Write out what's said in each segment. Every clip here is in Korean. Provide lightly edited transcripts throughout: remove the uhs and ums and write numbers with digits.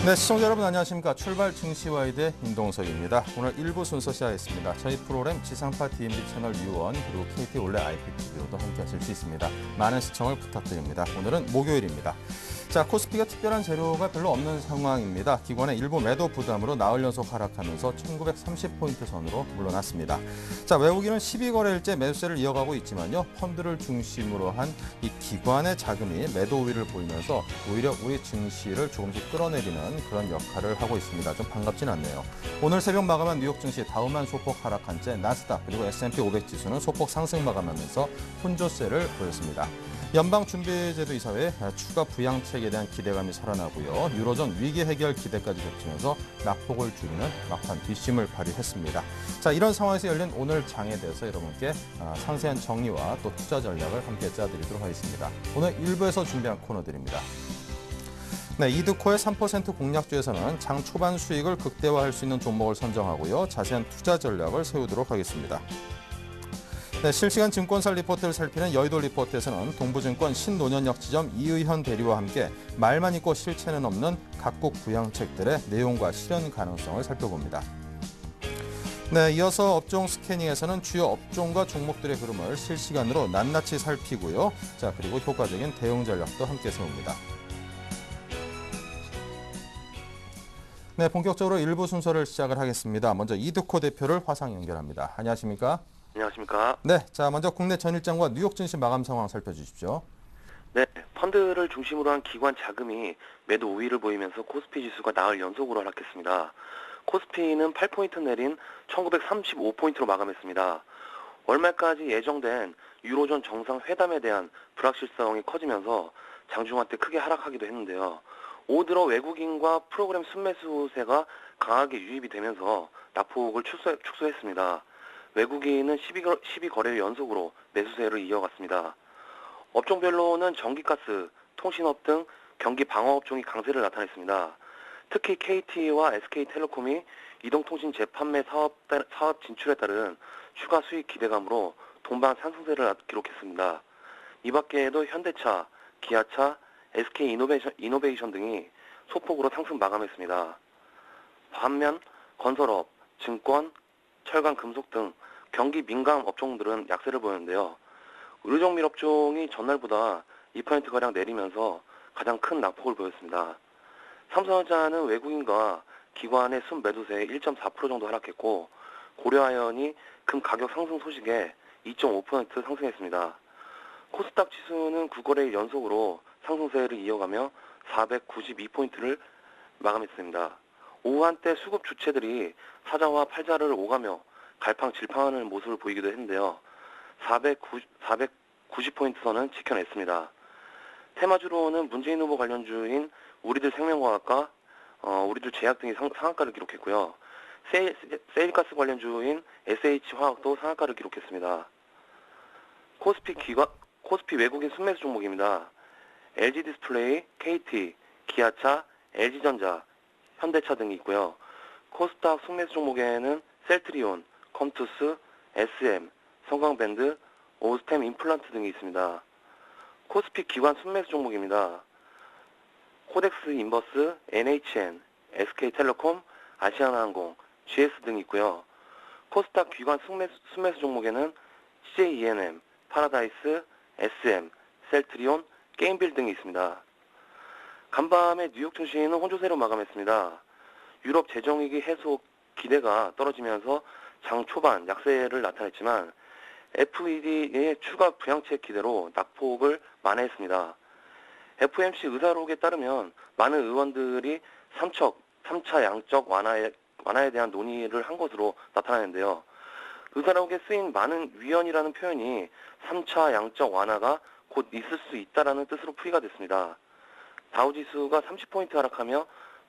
네, 시청자 여러분 안녕하십니까. 출발 증시와이드의 임동석입니다. 오늘 1부 순서 시작하겠습니다. 저희 프로그램 지상파 DMB 채널 U1 그리고 KT 올레 IPTV로도 함께 하실 수 있습니다. 많은 시청을 부탁드립니다. 오늘은 목요일입니다. 자, 코스피가 특별한 재료가 별로 없는 상황입니다. 기관의 일부 매도 부담으로 나흘 연속 하락하면서 1930포인트 선으로 물러났습니다. 자, 외국인은 12거래일째 매수세를 이어가고 있지만요. 펀드를 중심으로 한 이 기관의 자금이 매도 우위를 보이면서 오히려 우리 증시를 조금씩 끌어내리는 그런 역할을 하고 있습니다. 좀 반갑진 않네요. 오늘 새벽 마감한 뉴욕 증시 다우만 소폭 하락한 채 나스닥 그리고 S&P 500 지수는 소폭 상승 마감하면서 혼조세를 보였습니다. 연방준비제도 이사회 추가 부양책에 대한 기대감이 살아나고요. 유로존 위기 해결 기대까지 겹치면서 낙폭을 줄이는 막판 뒷심을 발휘했습니다. 자, 이런 상황에서 열린 오늘 장에 대해서 여러분께 상세한 정리와 또 투자 전략을 함께 짜드리도록 하겠습니다. 오늘 1부에서 준비한 코너들입니다. 네, 이드코의 3% 공략주에서는 장 초반 수익을 극대화할 수 있는 종목을 선정하고요. 자세한 투자 전략을 세우도록 하겠습니다. 네, 실시간 증권사 리포트를 살피는 여의도 리포트에서는 동부증권 신논현역 지점 이의현 대리와 함께 말만 있고 실체는 없는 각국 부양책들의 내용과 실현 가능성을 살펴봅니다. 네, 이어서 업종 스캐닝에서는 주요 업종과 종목들의 흐름을 실시간으로 낱낱이 살피고요. 자, 그리고 효과적인 대응 전략도 함께 세웁니다. 네, 본격적으로 일부 순서를 시작을 하겠습니다. 먼저 이드코 대표를 화상 연결합니다. 안녕하십니까? 안녕하십니까. 네, 자 먼저 국내 전일장과 뉴욕 증시 마감 상황 살펴주십시오. 네, 펀드를 중심으로 한 기관 자금이 매도 우위를 보이면서 코스피 지수가 나흘 연속으로 하락했습니다. 코스피는 8포인트 내린 1935포인트로 마감했습니다. 월말까지 예정된 유로존 정상회담에 대한 불확실성이 커지면서 장중한 때 크게 하락하기도 했는데요. 올 들어 외국인과 프로그램 순매수세가 강하게 유입이 되면서 낙폭을 축소했습니다. 외국인은 12거래일 연속으로 매수세를 이어갔습니다. 업종별로는 전기가스, 통신업 등 경기 방어업종이 강세를 나타냈습니다. 특히 KT와 SK텔레콤이 이동통신 재판매 사업 진출에 따른 추가 수익 기대감으로 동반 상승세를 기록했습니다. 이 밖에도 현대차, 기아차, SK이노베이션 등이 소폭으로 상승 마감했습니다. 반면 건설업, 증권, 철강, 금속 등 경기 민감 업종들은 약세를 보였는데요. 의료정밀 업종이 전날보다 2%가량 내리면서 가장 큰 낙폭을 보였습니다. 삼성전자는 외국인과 기관의 순매도세에 1.4% 정도 하락했고 고려아연이 금 가격 상승 소식에 2.5% 상승했습니다. 코스닥 지수는 9거래일 연속으로 상승세를 이어가며 492포인트를 마감했습니다. 오후 한때 수급 주체들이 사자와 팔자를 오가며 갈팡질팡하는 모습을 보이기도 했는데요. 490포인트 선은 지켜냈습니다. 테마주로는 문재인 후보 관련주인 우리들 생명과학과 우리들 제약 등이 상한가를 기록했고요. 세일가스 관련주인 SH화학도 상한가를 기록했습니다. 코스피 외국인 순매수 종목입니다. LG디스플레이, KT, 기아차, LG전자, 현대차 등이 있고요. 코스닥 순매수 종목에는 셀트리온, 컴투스, SM, 성광밴드, 오스템 임플란트 등이 있습니다. 코스피 기관 순매수 종목입니다. 코덱스 인버스, NHN, SK텔레콤, 아시아나항공, GS 등이 있고요. 코스닥 기관 순매수 종목에는 CJENM, 파라다이스, SM, 셀트리온, 게임빌 등이 있습니다. 간밤에 뉴욕 증시는 혼조세로 마감했습니다. 유럽 재정위기 해소 기대가 떨어지면서 장 초반 약세를 나타냈지만 FED의 추가 부양책 기대로 낙폭을 만회했습니다. FOMC 의사록에 따르면 많은 의원들이 3차 양적 완화에 대한 논의를 한 것으로 나타나는데요. 의사록에 쓰인 많은 위헌이라는 표현이 3차 양적 완화가 곧 있을 수 있다라는 뜻으로 풀이가 됐습니다. 다우지수가 30포인트 하락하며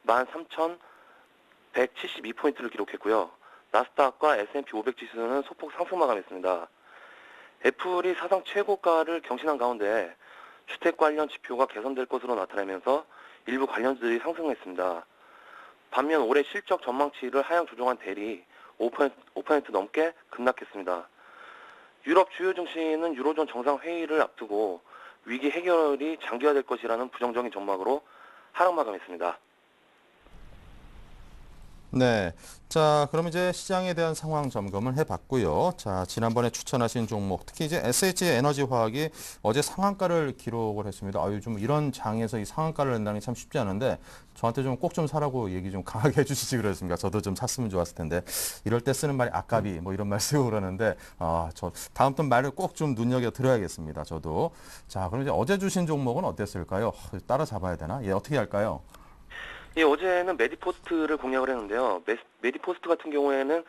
13,172포인트를 기록했고요. 나스닥과 S&P 500 지수는 소폭 상승 마감했습니다. 애플이 사상 최고가를 경신한 가운데 주택 관련 지표가 개선될 것으로 나타나면서 일부 관련주들이 상승했습니다. 반면 올해 실적 전망치를 하향 조정한 델이 5% 넘게 급락했습니다. 유럽 주요 증시는 유로존 정상회의를 앞두고 위기 해결이 장기화될 것이라는 부정적인 전망으로 하락 마감했습니다. 네. 자, 그럼 이제 시장에 대한 상황 점검을 해봤고요. 자, 지난번에 추천하신 종목, 특히 이제 SH 에너지화학이 어제 상한가를 기록을 했습니다. 아, 요즘 이런 장에서 이 상한가를 낸다는 게 참 쉽지 않은데 저한테 좀 꼭 좀 사라고 얘기 좀 강하게 해주시지 그랬습니까? 저도 좀 샀으면 좋았을 텐데 이럴 때 쓰는 말이 아깝이 뭐 이런 말 쓰고 그러는데 저 다음 번 말을 꼭 좀 눈여겨 들어야겠습니다. 저도. 자, 그럼 이제 어제 주신 종목은 어땠을까요? 따라잡아야 되나? 예, 어떻게 할까요? 예, 어제는 메디포스트를 공략을 했는데요. 메디포스트 같은 경우에는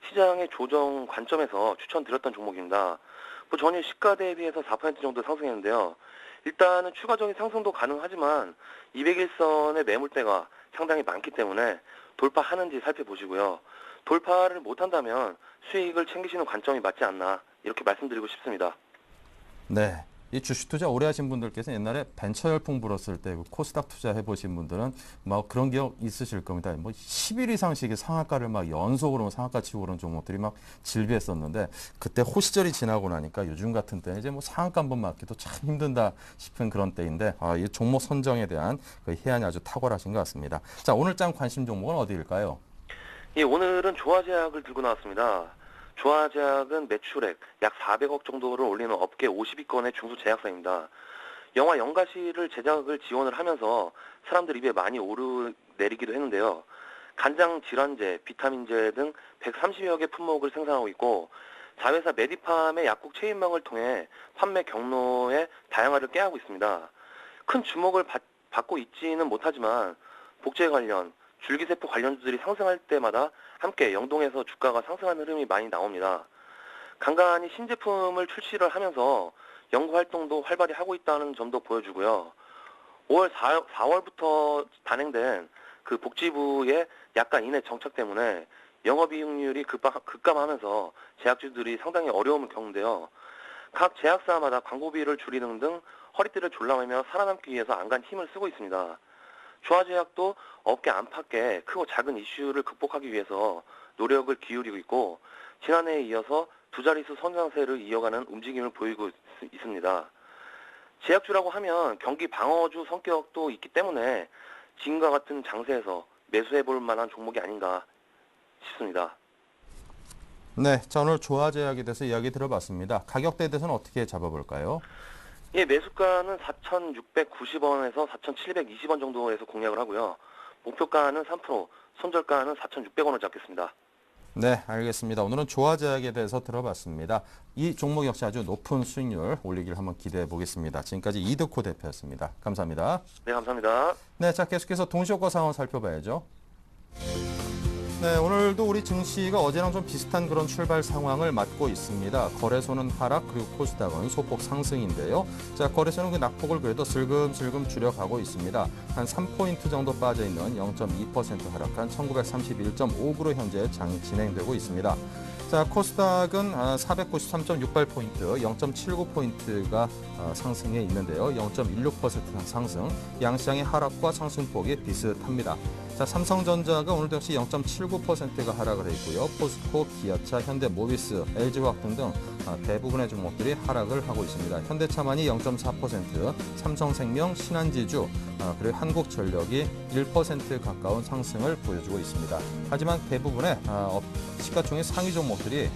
시장의 조정 관점에서 추천드렸던 종목입니다. 뭐 전일 시가 대비해서 4% 정도 상승했는데요. 일단은 추가적인 상승도 가능하지만 200일선의 매물대가 상당히 많기 때문에 돌파하는지 살펴보시고요. 돌파를 못한다면 수익을 챙기시는 관점이 맞지 않나 이렇게 말씀드리고 싶습니다. 네. 이 주식 투자 오래 하신 분들께서 옛날에 벤처 열풍 불었을 때 그 코스닥 투자해 보신 분들은 막 그런 기억 있으실 겁니다. 뭐 10일 이상씩 상한가를 막 연속으로 상한가 치고 그런 종목들이 막 질비했었는데 그때 호시절이 지나고 나니까 요즘 같은 때 이제 뭐 상한가 한번 맞기도 참 힘든다 싶은 그런 때인데 이 종목 선정에 대한 그 해안이 아주 탁월하신 것 같습니다. 자, 오늘 장 관심 종목은 어디일까요? 예, 오늘은 조화제약을 들고 나왔습니다. 조화제약은 매출액 약 400억 정도를 올리는 업계 50위권의 중소 제약사입니다. 영화 연가시를 제작을 지원을 하면서 사람들 입에 많이 오르내리기도 했는데요. 간장 질환제, 비타민제 등 130여 개 품목을 생산하고 있고 자회사 메디팜의 약국 체인망을 통해 판매 경로의 다양화를 꾀하고 있습니다. 큰 주목을 받고 있지는 못하지만 복제 관련, 줄기세포 관련주들이 상승할 때마다 함께 연동해서 주가가 상승하는 흐름이 많이 나옵니다. 간간히 신제품을 출시를 하면서 연구 활동도 활발히 하고 있다는 점도 보여주고요. 5월 4월부터 단행된 그 복지부의 약간 인해 정책 때문에 영업이익률이 급감하면서 제약주들이 상당히 어려움을 겪는데요. 각 제약사마다 광고비를 줄이는 등 허리띠를 졸라매며 살아남기 위해서 안간 힘을 쓰고 있습니다. 조화제약도 업계 안팎의 크고 작은 이슈를 극복하기 위해서 노력을 기울이고 있고 지난해에 이어서 두 자릿수 성장세를 이어가는 움직임을 보이고 있습니다. 제약주라고 하면 경기 방어주 성격도 있기 때문에 지금과 같은 장세에서 매수해볼 만한 종목이 아닌가 싶습니다. 네, 자, 오늘 조화제약에 대해서 이야기 들어봤습니다. 가격대에 대해서는 어떻게 잡아볼까요? 예, 매수가는 4,690원에서 4,720원 정도에서 공략을 하고요. 목표가는 3%, 손절가는 4,600원을 잡겠습니다. 네, 알겠습니다. 오늘은 조화제약에 대해서 들어봤습니다. 이 종목 역시 아주 높은 수익률 올리길 한번 기대해 보겠습니다. 지금까지 이득호 대표였습니다. 감사합니다. 네, 감사합니다. 네, 자, 계속해서 동시효과 상황 살펴봐야죠. 네, 오늘도 우리 증시가 어제랑 좀 비슷한 그런 출발 상황을 맞고 있습니다. 거래소는 하락, 그리고 코스닥은 소폭 상승인데요. 자, 거래소는 그 낙폭을 그래도 슬금슬금 줄여가고 있습니다. 한 3포인트 정도 빠져 있는 0.2% 하락한 1931.59로 현재 장이 진행되고 있습니다. 자, 코스닥은 493.68포인트, 0.79포인트가 상승해 있는데요. 0.16% 상승, 양시장의 하락과 상승폭이 비슷합니다. 자, 삼성전자가 오늘도 역시 0.79%가 하락을 했고요. 포스코, 기아차, 현대모비스, LG화학 등등 대부분의 종목들이 하락을 하고 있습니다. 현대차만이 0.4%, 삼성생명, 신한지주, 그리고 한국전력이 1% 가까운 상승을 보여주고 있습니다. 하지만 대부분의 시가총액 상위 종목들이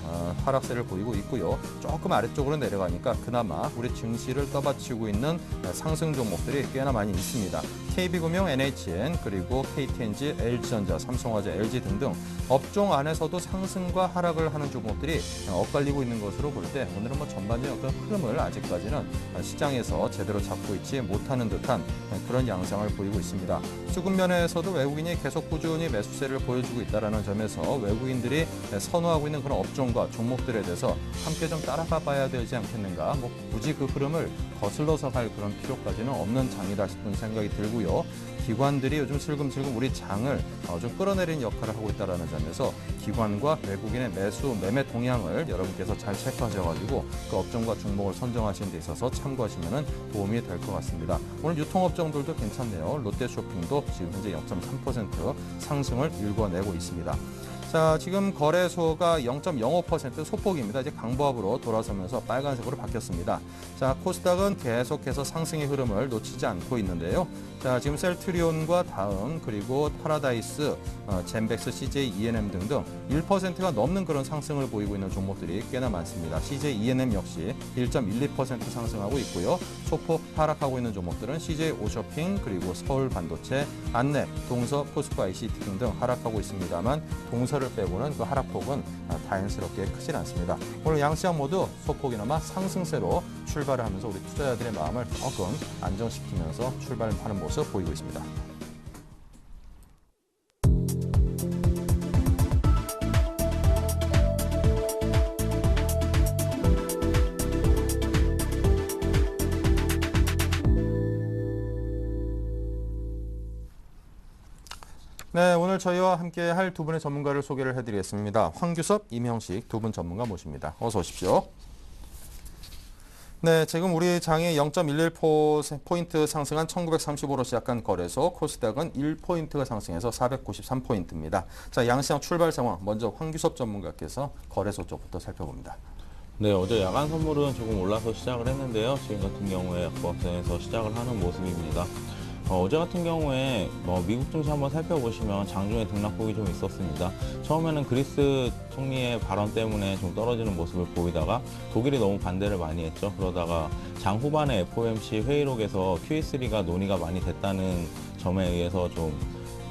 하락세를 보이고 있고요. 조금 아래쪽으로 내려가니까 그나마 우리 증시를 떠받치고 있는 상승 종목들이 꽤나 많이 있습니다. KB금융, NHN, 그리고 KTNG, LG전자, 삼성화재, LG 등등 업종 안에서도 상승과 하락을 하는 종목들이 엇갈리고 있는 것으로 볼 때 오늘은 뭐 전반적인 어떤 흐름을 아직까지는 시장에서 제대로 잡고 있지 못하는 듯한 그런 양상을 보이고 있습니다. 수급 면에서도 외국인이 계속 꾸준히 매수세를 보여주고 있다는 점에서 외국인들이 선호하고 있는 그런 업종과 종목들에 대해서 함께 좀 따라가 봐야 되지 않겠는가. 뭐 굳이 그 흐름을 거슬러서 갈 그런 필요까지는 없는 장이다 싶은 생각이 들고요. 기관들이 요즘 슬금슬금 우리 장을 좀 끌어내리는 역할을 하고 있다는 점에서 기관과 외국인의 매수, 매매 동향을 여러분께서 잘 체크하셔가지고 그 업종과 종목을 선정하시는 데 있어서 참고하시면 도움이 될 것 같습니다. 오늘 유통업종들도 괜찮네요. 롯데쇼핑도 지금 현재 0.3% 상승을 일궈내고 있습니다. 자, 지금 거래소가 0.05% 소폭입니다. 이제 강보합으로 돌아서면서 빨간색으로 바뀌었습니다. 자, 코스닥은 계속해서 상승의 흐름을 놓치지 않고 있는데요. 자, 지금 셀트리온과 다음 그리고 파라다이스, 젠백스, CJ E&M 등등 1%가 넘는 그런 상승을 보이고 있는 종목들이 꽤나 많습니다. CJ E&M 역시 1.12% 상승하고 있고요. 소폭 하락하고 있는 종목들은 CJ 오쇼핑 그리고 서울 반도체, 안랩, 동서, 포스코 ICT 등등 하락하고 있습니다만 동서를 빼고는 그 하락폭은 다행스럽게 크진 않습니다. 오늘 양시장 모두 소폭이나마 상승세로 출발을 하면서 우리 투자자들의 마음을 조금 안정시키면서 출발하는 모습 보이고 있습니다. 네, 오늘 저희와 함께 할 두 분의 전문가를 소개를 해드리겠습니다. 황규섭, 임형식 두 분 전문가 모십니다. 어서 오십시오. 네, 지금 우리 장이 0.11포인트 상승한 1935로 시작한 거래소 코스닥은 1포인트가 상승해서 493포인트입니다. 자, 양시장 출발 상황 먼저 황규섭 전문가께서 거래소 쪽부터 살펴봅니다. 네, 어제 야간 선물은 조금 올라서 시작을 했는데요. 지금 같은 경우에 약보합선에서 시작을 하는 모습입니다. 어제 같은 경우에 미국 증시 한번 살펴보시면 장중에 등락폭이 좀 있었습니다. 처음에는 그리스 총리의 발언 때문에 좀 떨어지는 모습을 보이다가 독일이 너무 반대를 많이 했죠. 그러다가 장 후반에 FOMC 회의록에서 QE3가 논의가 많이 됐다는 점에 의해서 좀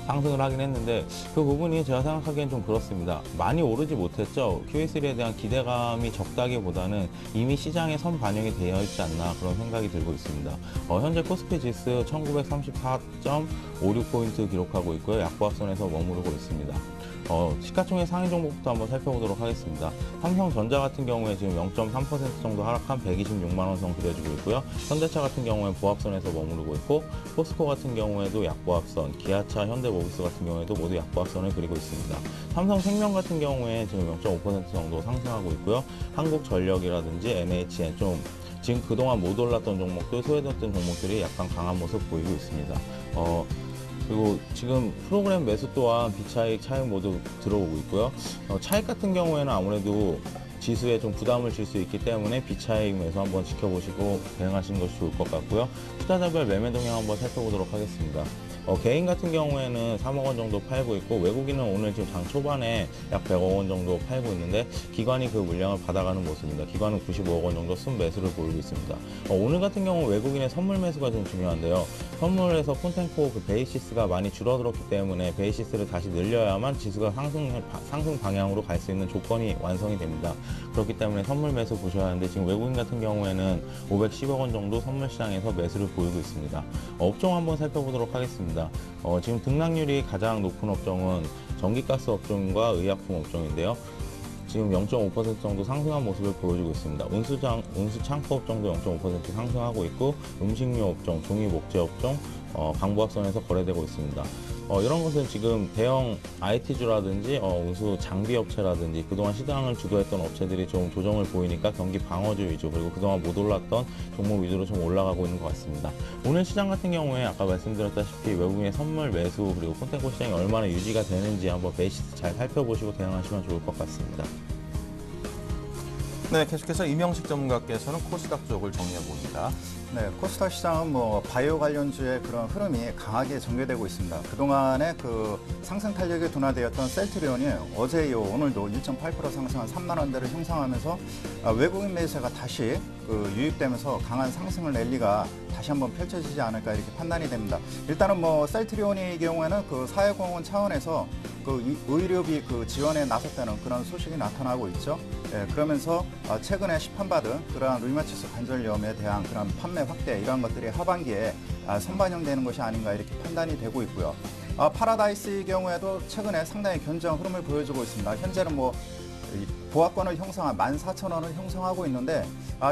상승을 하긴 했는데 그 부분이 제가 생각하기엔 좀 그렇습니다. 많이 오르지 못했죠. QE3에 대한 기대감이 적다기보다는 이미 시장에 선 반영이 되어 있지 않나 그런 생각이 들고 있습니다. 현재 코스피 지수 1934.56포인트 기록하고 있고요. 약보합선에서 머무르고 있습니다. 시가총액 상위 종목부터 한번 살펴보도록 하겠습니다. 삼성전자 같은 경우에 지금 0.3% 정도 하락한 126만 원 선 그려지고 있고요. 현대차 같은 경우에 보합선에서 머무르고 있고 포스코 같은 경우에도 약보합선, 기아차, 현대모비스 같은 경우에도 모두 약보합선을 그리고 있습니다. 삼성생명 같은 경우에 지금 0.5% 정도 상승하고 있고요. 한국전력이라든지 NHN 좀 지금 그동안 못 올랐던 종목들, 소외됐던 종목들이 약간 강한 모습 보이고 있습니다. 그리고 지금 프로그램 매수 또한 비차익, 차익 모두 들어오고 있고요. 차익 같은 경우에는 아무래도 지수에 좀 부담을 줄 수 있기 때문에 비차익 매수 한번 지켜보시고 대응하시는 것이 좋을 것 같고요. 투자자별 매매 동향 한번 살펴보도록 하겠습니다. 개인 같은 경우에는 3억 원 정도 팔고 있고 외국인은 오늘 지금 장 초반에 약 100억 원 정도 팔고 있는데 기관이 그 물량을 받아가는 모습입니다. 기관은 95억 원 정도 순매수를 보이고 있습니다. 오늘 같은 경우 외국인의 선물 매수가 좀 중요한데요. 선물에서 폰텐코 그 베이시스가 많이 줄어들었기 때문에 베이시스를 다시 늘려야만 지수가 상승 방향으로 갈 수 있는 조건이 완성이 됩니다. 그렇기 때문에 선물 매수 보셔야 하는데 지금 외국인 같은 경우에는 510억 원 정도 선물 시장에서 매수를 보이고 있습니다. 업종 한번 살펴보도록 하겠습니다. 지금 등락률이 가장 높은 업종은 전기가스 업종과 의약품 업종인데요. 지금 0.5% 정도 상승한 모습을 보여주고 있습니다. 운수창고 업종도 0.5% 상승하고 있고 음식료 업종, 종이 목재 업종, 강보합선에서 거래되고 있습니다. 이런 것은 지금 대형 IT주라든지 운수 장비 업체라든지 그동안 시장을 주도했던 업체들이 좀 조정을 보이니까 경기 방어주 위주 그리고 그동안 못 올랐던 종목 위주로 좀 올라가고 있는 것 같습니다. 오늘 시장 같은 경우에 아까 말씀드렸다시피 외국인의 선물 매수 그리고 콘텐츠 시장이 얼마나 유지가 되는지 한번 베이시스 잘 살펴보시고 대응하시면 좋을 것 같습니다. 네, 계속해서 임형식 전문가께서는 코스닥 쪽을 정리해 봅니다. 네, 코스닥 시장은 바이오 관련주의 그런 흐름이 강하게 전개되고 있습니다. 그동안에 그 상승 탄력이 둔화되었던 셀트리온이 어제 이후 오늘도 1.8% 상승한 3만 원대를 형성하면서 외국인 매수세가 다시 유입되면서 강한 상승을 낼 리가 다시 한번 펼쳐지지 않을까 이렇게 판단이 됩니다. 일단은 셀트리온의 경우에는 그 사회공헌 차원에서 그 의료비 지원에 나섰다는 그런 소식이 나타나고 있죠. 예, 그러면서 최근에 시판받은 그러한 류마티스 관절염에 대한 그런 판매 확대 이러한 것들이 하반기에 선반영되는 것이 아닌가 이렇게 판단이 되고 있고요. 파라다이스의 경우에도 최근에 상당히 견조한 흐름을 보여주고 있습니다. 현재는 보합권을 형성한 14,000원을 형성하고 있는데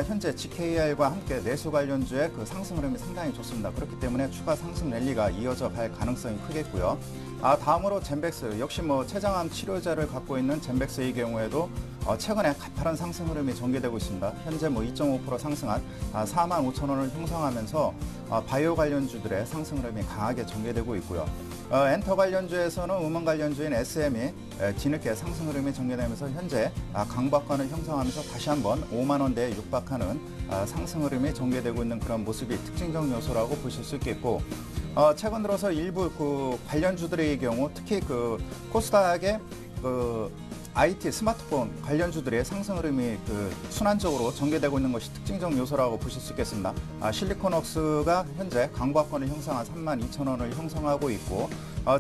현재 GKR과 함께 내수 관련주의 그 상승 흐름이 상당히 좋습니다. 그렇기 때문에 추가 상승 랠리가 이어져 갈 가능성이 크겠고요. 다음으로 젠백스, 역시 뭐 췌장암 치료제를 갖고 있는 젠백스의 경우에도 최근에 가파른 상승 흐름이 전개되고 있습니다. 현재 뭐 2.5% 상승한 45,000원을 형성하면서 바이오 관련주들의 상승 흐름이 강하게 전개되고 있고요. 엔터 관련주에서는 음원 관련주인 SM이 뒤늦게 상승 흐름이 전개되면서 현재 강박관을 형성하면서 다시 한번 5만 원대에 육박하는 상승 흐름이 전개되고 있는 그런 모습이 특징적 요소라고 보실 수 있겠고, 최근 들어서 일부 그 관련주들의 경우 특히 그 코스닥의 IT 스마트폰 관련주들의 상승 흐름이 순환적으로 전개되고 있는 것이 특징적 요소라고 보실 수 있겠습니다. 실리콘웍스가 현재 강보합권을 형성한 32,000원을 형성하고 있고,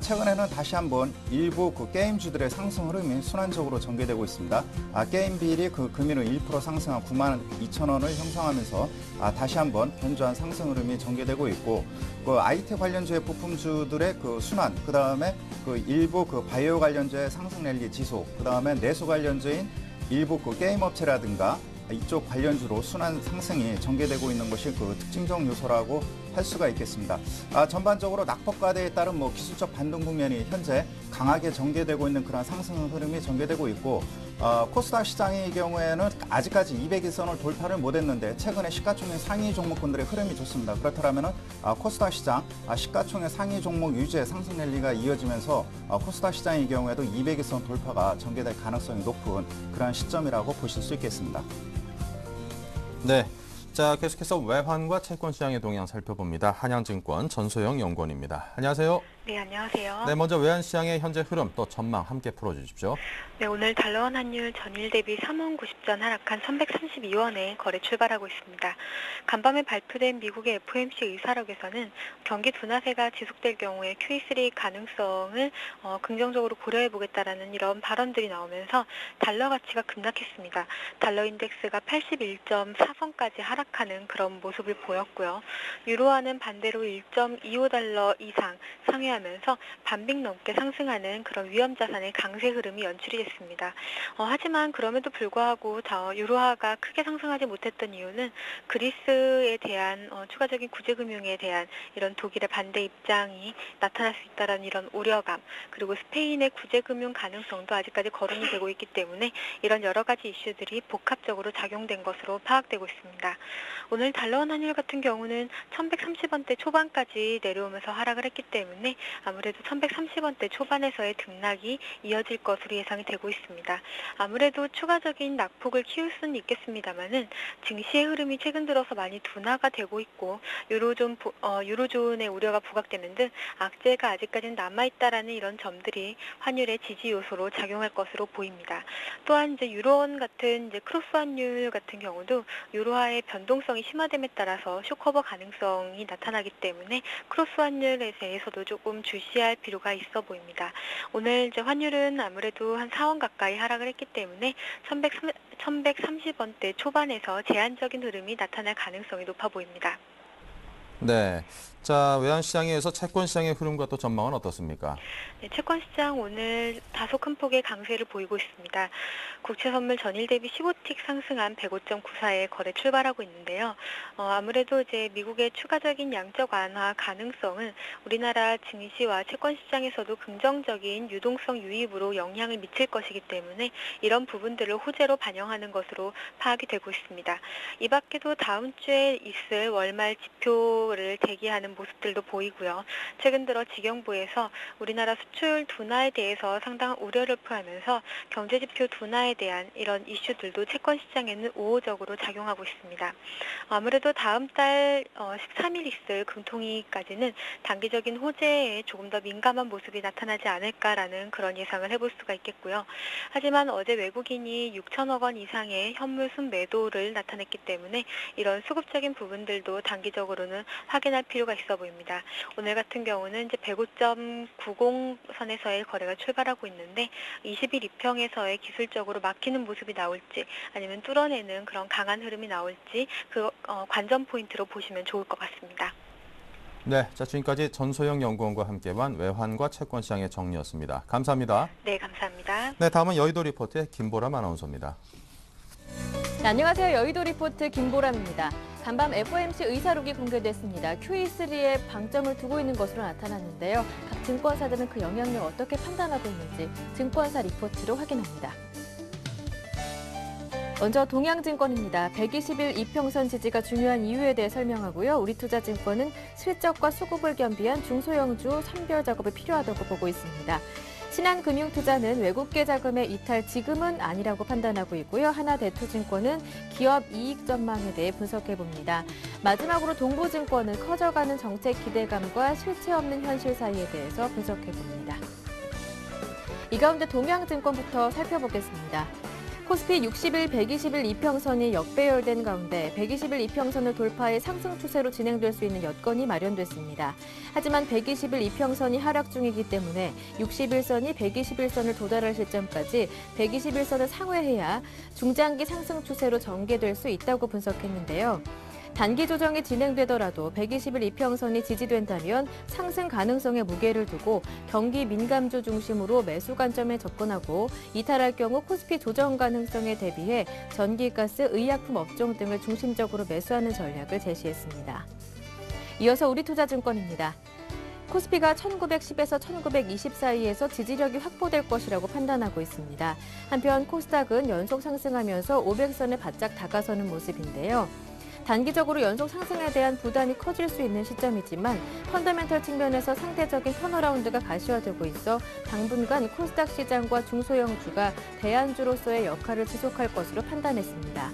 최근에는 다시 한번 일부 그 게임주들의 상승 흐름이 순환적으로 전개되고 있습니다. 게임 비율이 금일은 1% 상승한 92,000원을 형성하면서 다시 한번 견조한 상승 흐름이 전개되고 있고, 그 IT 관련주의 부품주들의 그 순환, 그 다음에 그 일부 그 바이오 관련주의 상승 랠리 지속, 그 다음에 내수 관련주인 일부 그 게임 업체라든가 이쪽 관련주로 순환 상승이 전개되고 있는 것이 그 특징적 요소라고 할 수가 있겠습니다. 전반적으로 낙폭과대에 따른 뭐 기술적 반등 국면이 현재 강하게 전개되고 있는 그런 상승 흐름이 전개되고 있고, 코스닥 시장의 경우에는 아직까지 200일선을 돌파를 못했는데 최근에 시가총액 상위 종목군들의 흐름이 좋습니다. 그렇다면 코스닥 시장 시가총액 상위 종목 유지의 상승 랠리가 이어지면서 코스닥 시장의 경우에도 200일선 돌파가 전개될 가능성이 높은 그런 시점이라고 보실 수 있겠습니다. 네. 자, 계속해서 외환과 채권 시장의 동향 살펴봅니다. 한양증권 전소영 연구원입니다. 안녕하세요. 네, 안녕하세요. 네, 먼저 외환 시장의 현재 흐름 또 전망 함께 풀어주십시오. 네, 오늘 달러원 환율 전일 대비 3원 90전 하락한 1132원에 거래 출발하고 있습니다. 간밤에 발표된 미국의 FOMC 의사록에서는 경기 둔화세가 지속될 경우에 QE3 가능성을 긍정적으로 고려해보겠다라는 이런 발언들이 나오면서 달러 가치가 급락했습니다. 달러 인덱스가 81.4선까지 하락하는 그런 모습을 보였고요. 유로화는 반대로 1.25달러 이상 상회하면서 반빅 넘게 상승하는 그런 위험자산의 강세 흐름이 연출이 됐습니다. 하지만 그럼에도 불구하고 유로화가 크게 상승하지 못했던 이유는 그리스에 대한 추가적인 구제금융에 대한 이런 독일의 반대 입장이 나타날 수 있다는 이런 우려감, 그리고 스페인의 구제금융 가능성도 아직까지 거론이 되고 있기 때문에 이런 여러 가지 이슈들이 복합적으로 작용된 것으로 파악되고 있습니다. 오늘 달러원 환율 같은 경우는 1130원대 초반까지 내려오면서 하락을 했기 때문에 아무래도 1130원대 초반에서의 등락이 이어질 것으로 예상이 되고 있습니다. 아무래도 추가적인 낙폭을 키울 수는 있겠습니다만은 증시의 흐름이 최근 들어서 많이 둔화가 되고 있고 유로존의 우려가 부각되는 등 악재가 아직까지는 남아있다라는 이런 점들이 환율의 지지 요소로 작용할 것으로 보입니다. 또한 이제 유로원 같은 크로스 환율 같은 경우도 유로화의 변동성이 심화됨에 따라서 쇼커버 가능성이 나타나기 때문에 크로스 환율에 대해서도 조금 주시할 필요가 있어 보입니다. 오늘 이제 환율은 아무래도 한 4원 가까이 하락을 했기 때문에 1130원대 초반에서 제한적인 흐름이 나타날 가능성이 높아 보입니다. 네. 자, 외환 시장에서 채권 시장의 흐름과 또 전망은 어떻습니까? 네, 채권 시장 오늘 다소 큰 폭의 강세를 보이고 있습니다. 국채 선물 전일 대비 15틱 상승한 105.94에 거래 출발하고 있는데요. 아무래도 이제 미국의 추가적인 양적 완화 가능성은 우리나라 증시와 채권 시장에서도 긍정적인 유동성 유입으로 영향을 미칠 것이기 때문에 이런 부분들을 호재로 반영하는 것으로 파악이 되고 있습니다. 이 밖에도 다음 주에 있을 월말 지표를 대기하는 모습들도 보이고요. 최근 들어 직영부에서 우리나라 수출 둔화에 대해서 상당한 우려를 표하면서 경제지표 둔화에 대한 이런 이슈들도 채권 시장에는 우호적으로 작용하고 있습니다. 아무래도 다음 달 13일 있을 금통위까지는 단기적인 호재에 조금 더 민감한 모습이 나타나지 않을까라는 그런 예상을 해볼 수가 있겠고요. 하지만 어제 외국인이 6천억 원 이상의 현물 순매도를 나타냈기 때문에 이런 수급적인 부분들도 단기적으로는 확인할 필요가 있어 보입니다. 오늘 같은 경우는 이제 105.90선에서의 거래가 출발하고 있는데 20일 이평에서의 기술적으로 막히는 모습이 나올지 아니면 뚫어내는 그런 강한 흐름이 나올지 그 관전 포인트로 보시면 좋을 것 같습니다. 네, 자 지금까지 전소영 연구원과 함께한 외환과 채권 시장의 정리였습니다. 감사합니다. 네, 감사합니다. 네, 다음은 여의도 리포트의 김보람 아나운서입니다. 네, 안녕하세요. 여의도 리포트 김보람입니다. 간밤 FOMC 의사록이 공개됐습니다. QE3에 방점을 두고 있는 것으로 나타났는데요. 각 증권사들은 그 영향력을 어떻게 판단하고 있는지 증권사 리포트로 확인합니다. 먼저 동양증권입니다. 120일 이평선 지지가 중요한 이유에 대해 설명하고요. 우리투자증권은 실적과 수급을 겸비한 중소형주 선별 작업이 필요하다고 보고 있습니다. 신한금융투자는 외국계 자금의 이탈 지금은 아니라고 판단하고 있고요. 하나대투증권은 기업 이익 전망에 대해 분석해봅니다. 마지막으로 동부증권은 커져가는 정책 기대감과 실체 없는 현실 사이에 대해서 분석해봅니다. 이 가운데 동양증권부터 살펴보겠습니다. 코스피 60일, 120일 이평선이 역배열된 가운데 120일 이평선을 돌파해 상승 추세로 진행될 수 있는 여건이 마련됐습니다. 하지만 120일 이평선이 하락 중이기 때문에 61선이 121선을 도달할 시점까지 121선을 상회해야 중장기 상승 추세로 전개될 수 있다고 분석했는데요. 단기 조정이 진행되더라도 120일 이평선이 지지된다면 상승 가능성에 무게를 두고 경기 민감주 중심으로 매수 관점에 접근하고 이탈할 경우 코스피 조정 가능성에 대비해 전기, 가스, 의약품 업종 등을 중심적으로 매수하는 전략을 제시했습니다. 이어서 우리투자증권입니다. 코스피가 1910에서 1920 사이에서 지지력이 확보될 것이라고 판단하고 있습니다. 한편 코스닥은 연속 상승하면서 500선에 바짝 다가서는 모습인데요. 단기적으로 연속 상승에 대한 부담이 커질 수 있는 시점이지만 펀더멘털 측면에서 상대적인 턴어라운드가 가시화되고 있어 당분간 코스닥 시장과 중소형주가 대안주로서의 역할을 지속할 것으로 판단했습니다.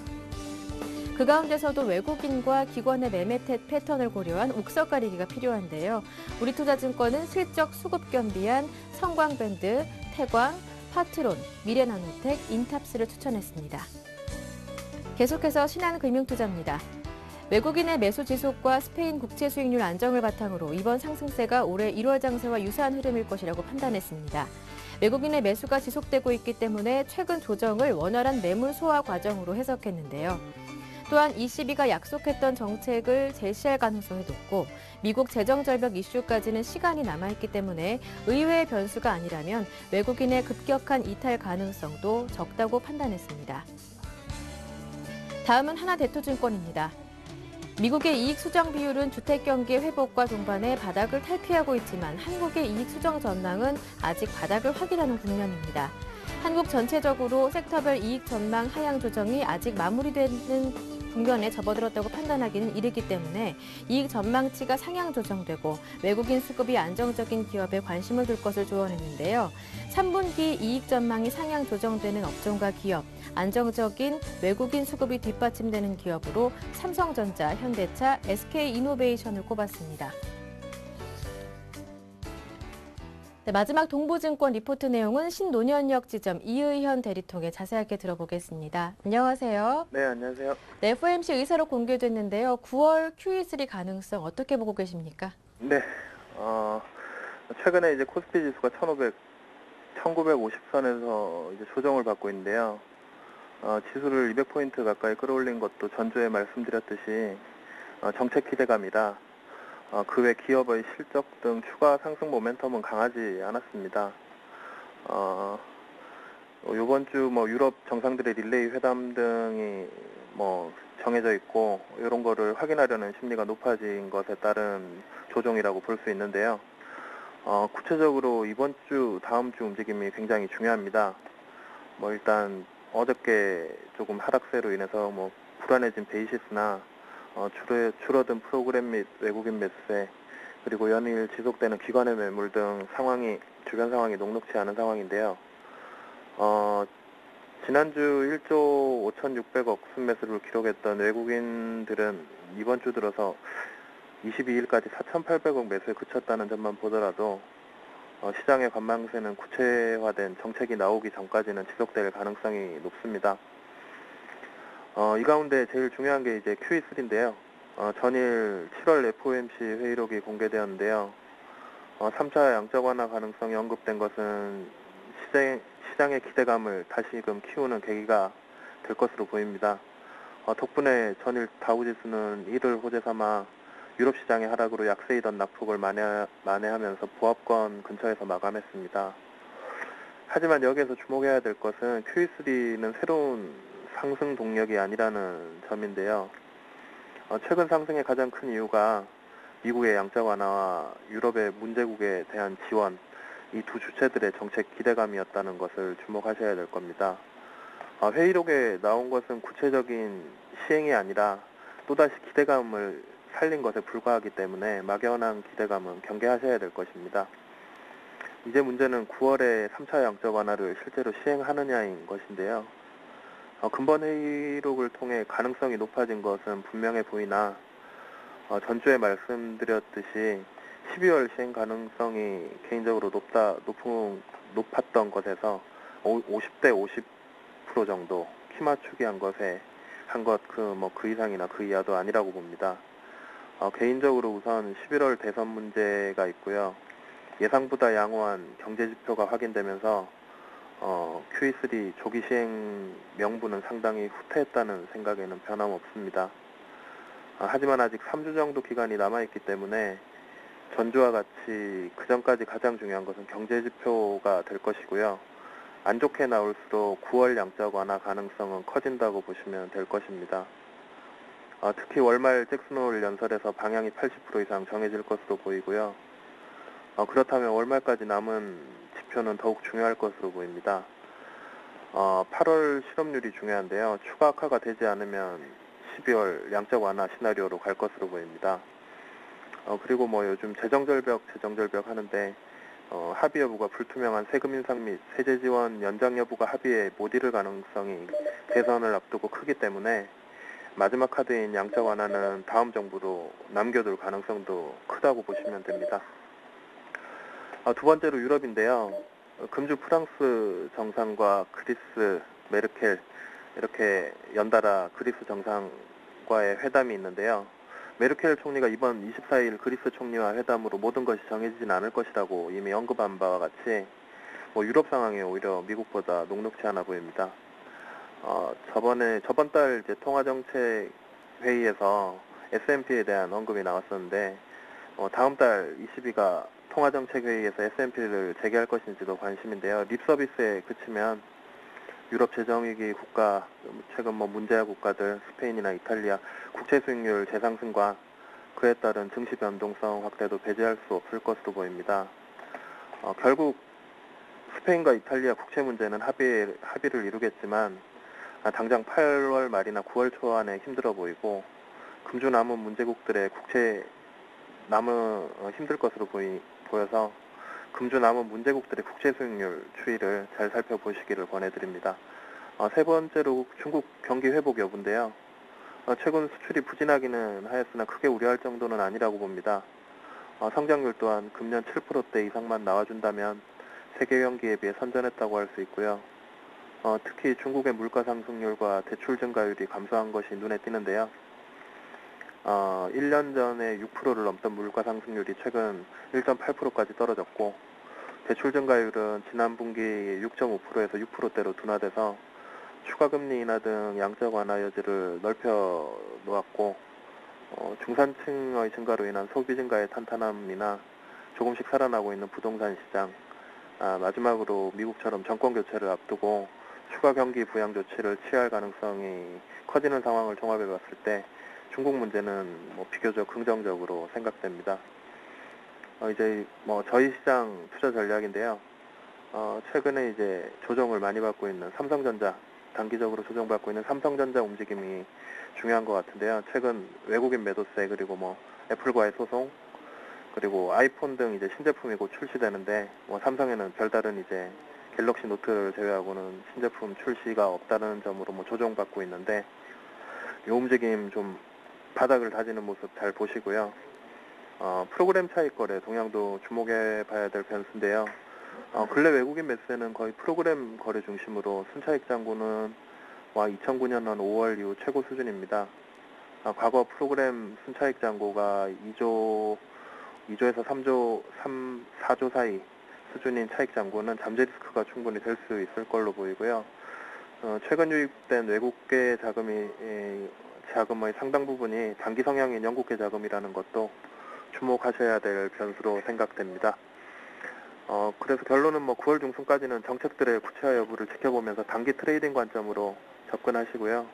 그 가운데서도 외국인과 기관의 매매 패턴을 고려한 옥석 가리기가 필요한데요. 우리투자증권은 실적 수급 겸비한 성광밴드, 태광, 파트론, 미래나노텍, 인탑스를 추천했습니다. 계속해서 신한금융투자입니다. 외국인의 매수 지속과 스페인 국채 수익률 안정을 바탕으로 이번 상승세가 올해 1월 장세와 유사한 흐름일 것이라고 판단했습니다. 외국인의 매수가 지속되고 있기 때문에 최근 조정을 원활한 매물 소화 과정으로 해석했는데요. 또한 ECB가 약속했던 정책을 제시할 가능성이 높고 미국 재정 절벽 이슈까지는 시간이 남아있기 때문에 의외의 변수가 아니라면 외국인의 급격한 이탈 가능성도 적다고 판단했습니다. 다음은 하나대투증권입니다. 미국의 이익 수정 비율은 주택 경기 회복과 동반해 바닥을 탈피하고 있지만 한국의 이익 수정 전망은 아직 바닥을 확인하는 국면입니다. 한국 전체적으로 섹터별 이익 전망 하향 조정이 아직 마무리되는 국면에 접어들었다고 판단하기는 이르기 때문에 이익 전망치가 상향 조정되고 외국인 수급이 안정적인 기업에 관심을 둘 것을 조언했는데요. 3분기 이익 전망이 상향 조정되는 업종과 기업, 안정적인 외국인 수급이 뒷받침되는 기업으로 삼성전자, 현대차, SK이노베이션을 꼽았습니다. 네, 마지막 동부증권 리포트 내용은 신논현역 지점 이의현 대리통에 자세하게 들어보겠습니다. 안녕하세요. 네, 안녕하세요. 네, FOMC 의사록 공개됐는데요. 9월 QE3 가능성 어떻게 보고 계십니까? 네, 최근에 이제 코스피 지수가 1950선에서 이제 조정을 받고 있는데요. 지수를 200포인트 가까이 끌어올린 것도 전주에 말씀드렸듯이 정책 기대감이다. 그 외 기업의 실적 등 추가 상승 모멘텀은 강하지 않았습니다. 이번 주 유럽 정상들의 릴레이 회담 등이 정해져 있고 이런 거를 확인하려는 심리가 높아진 것에 따른 조정이라고 볼 수 있는데요. 구체적으로 이번 주, 다음 주 움직임이 굉장히 중요합니다. 일단 어저께 조금 하락세로 인해서 불안해진 베이시스나 줄어든 프로그램 및 외국인 매수세, 그리고 연일 지속되는 기관의 매물 등 주변 상황이 녹록치 않은 상황인데요. 지난주 1조 5,600억 순매수를 기록했던 외국인들은 이번 주 들어서 22일까지 4,800억 매수에 그쳤다는 점만 보더라도 시장의 관망세는 구체화된 정책이 나오기 전까지는 지속될 가능성이 높습니다. 이 가운데 제일 중요한 게 이제 QE3인데요. 전일 7월 FOMC 회의록이 공개되었는데요. 3차 양적 완화 가능성이 언급된 것은 시장의 기대감을 다시금 키우는 계기가 될 것으로 보입니다. 덕분에 전일 다우지수는 이를 호재 삼아 유럽 시장의 하락으로 약세이던 낙폭을 만회하면서 보합권 근처에서 마감했습니다. 하지만 여기에서 주목해야 될 것은 QE3는 새로운 상승 동력이 아니라는 점인데요. 최근 상승의 가장 큰 이유가 미국의 양적 완화와 유럽의 문제국에 대한 지원, 이 두 주체들의 정책 기대감이었다는 것을 주목하셔야 될 겁니다. 회의록에 나온 것은 구체적인 시행이 아니라 또다시 기대감을 살린 것에 불과하기 때문에 막연한 기대감은 경계하셔야 될 것입니다. 이제 문제는 9월에 3차 양적 완화를 실제로 시행하느냐인 것인데요. 근본 회의록을 통해 가능성이 높아진 것은 분명해 보이나 전주에 말씀드렸듯이 12월 시행 가능성이 개인적으로 높았던 것에서 50대 50% 정도 키 맞추기 한 것 그 이상이나 그 이하도 아니라고 봅니다. 개인적으로 우선 11월 대선 문제가 있고요. 예상보다 양호한 경제지표가 확인되면서 QE3 조기 시행 명분은 상당히 후퇴했다는 생각에는 변함없습니다. 하지만 아직 3주 정도 기간이 남아있기 때문에 전주와 같이 그전까지 가장 중요한 것은 경제지표가 될 것이고요. 안 좋게 나올수록 9월 양적 완화 가능성은 커진다고 보시면 될 것입니다. 특히 월말 잭슨홀 연설에서 방향이 80% 이상 정해질 것으로 보이고요. 그렇다면 월말까지 남은 지표는 더욱 중요할 것으로 보입니다. 8월 실업률이 중요한데요. 추가 악화가 되지 않으면 12월 양적 완화 시나리오로 갈 것으로 보입니다. 그리고 요즘 재정절벽 하는데 합의 여부가 불투명한 세금 인상 및 세제 지원 연장 여부가 합의에 못 이를 가능성이 대선을 앞두고 크기 때문에 마지막 카드인 양적 완화는 다음 정부로 남겨둘 가능성도 크다고 보시면 됩니다. 두 번째로 유럽인데요. 금주 프랑스 정상과 그리스 메르켈 이렇게 연달아 그리스 정상과의 회담이 있는데요. 메르켈 총리가 이번 24일 그리스 총리와 회담으로 모든 것이 정해지진 않을 것이라고 이미 언급한 바와 같이 유럽 상황이 오히려 미국보다 녹록지 않아 보입니다. 저번 달 이제 통화정책 회의에서 S&P에 대한 언급이 나왔었는데 다음 달 22가 통화정책 회의에서 S&P를 재개할 것인지도 관심인데요. 립서비스에 그치면 유럽 재정위기 국가, 최근 문제아 국가들, 스페인이나 이탈리아 국채 수익률 재상승과 그에 따른 증시 변동성 확대도 배제할 수 없을 것으로 보입니다. 결국 스페인과 이탈리아 국채 문제는 합의를 이루겠지만 당장 8월 말이나 9월 초 안에 힘들어 보이고 금주 남은 문제국들의 국채 힘들 것으로 보여서 금주 남은 문제국들의 국채 수익률 추이를 잘 살펴보시기를 권해드립니다. 세 번째로 중국 경기 회복 여부인데요. 최근 수출이 부진하기는 하였으나 크게 우려할 정도는 아니라고 봅니다. 성장률 또한 금년 7%대 이상만 나와준다면 세계 경기에 비해 선전했다고 할 수 있고요. 특히 중국의 물가 상승률과 대출 증가율이 감소한 것이 눈에 띄는데요. 1년 전에 6%를 넘던 물가 상승률이 최근 1.8%까지 떨어졌고 대출 증가율은 지난 분기 6.5%에서 6%대로 둔화돼서 추가 금리 인하 등 양적 완화 여지를 넓혀 놓았고 중산층의 증가로 인한 소비 증가의 탄탄함이나 조금씩 살아나고 있는 부동산 시장, 마지막으로 미국처럼 정권 교체를 앞두고 추가 경기 부양 조치를 취할 가능성이 커지는 상황을 종합해 봤을 때 중국 문제는 비교적 긍정적으로 생각됩니다. 이제 저희 시장 투자 전략인데요. 최근에 이제 조정을 많이 받고 있는 삼성전자, 단기적으로 조정받고 있는 삼성전자 움직임이 중요한 것 같은데요. 최근 외국인 매도세 그리고 애플과의 소송 그리고 아이폰 등 이제 신제품이 곧 출시되는데 삼성에는 별다른 이제 갤럭시 노트를 제외하고는 신제품 출시가 없다는 점으로 조정받고 있는데 이 움직임 좀 바닥을 다지는 모습 잘 보시고요. 프로그램 차익 거래 동향도 주목해 봐야 될 변수인데요. 근래 외국인 매수세는 거의 프로그램 거래 중심으로 순차익 잔고는 2009년 한 5월 이후 최고 수준입니다. 과거 프로그램 순차익 잔고가 2조에서 4조 사이 수준인 차익 잔고는 잠재 리스크가 충분히 될 수 있을 걸로 보이고요. 최근 유입된 외국계 자금의 상당 부분이 단기 성향인 영국계 자금이라는 것도 주목하셔야 될 변수로 생각됩니다. 그래서 결론은 9월 중순까지는 정책들의 구체화 여부를 지켜보면서 단기 트레이딩 관점으로 접근하시고요.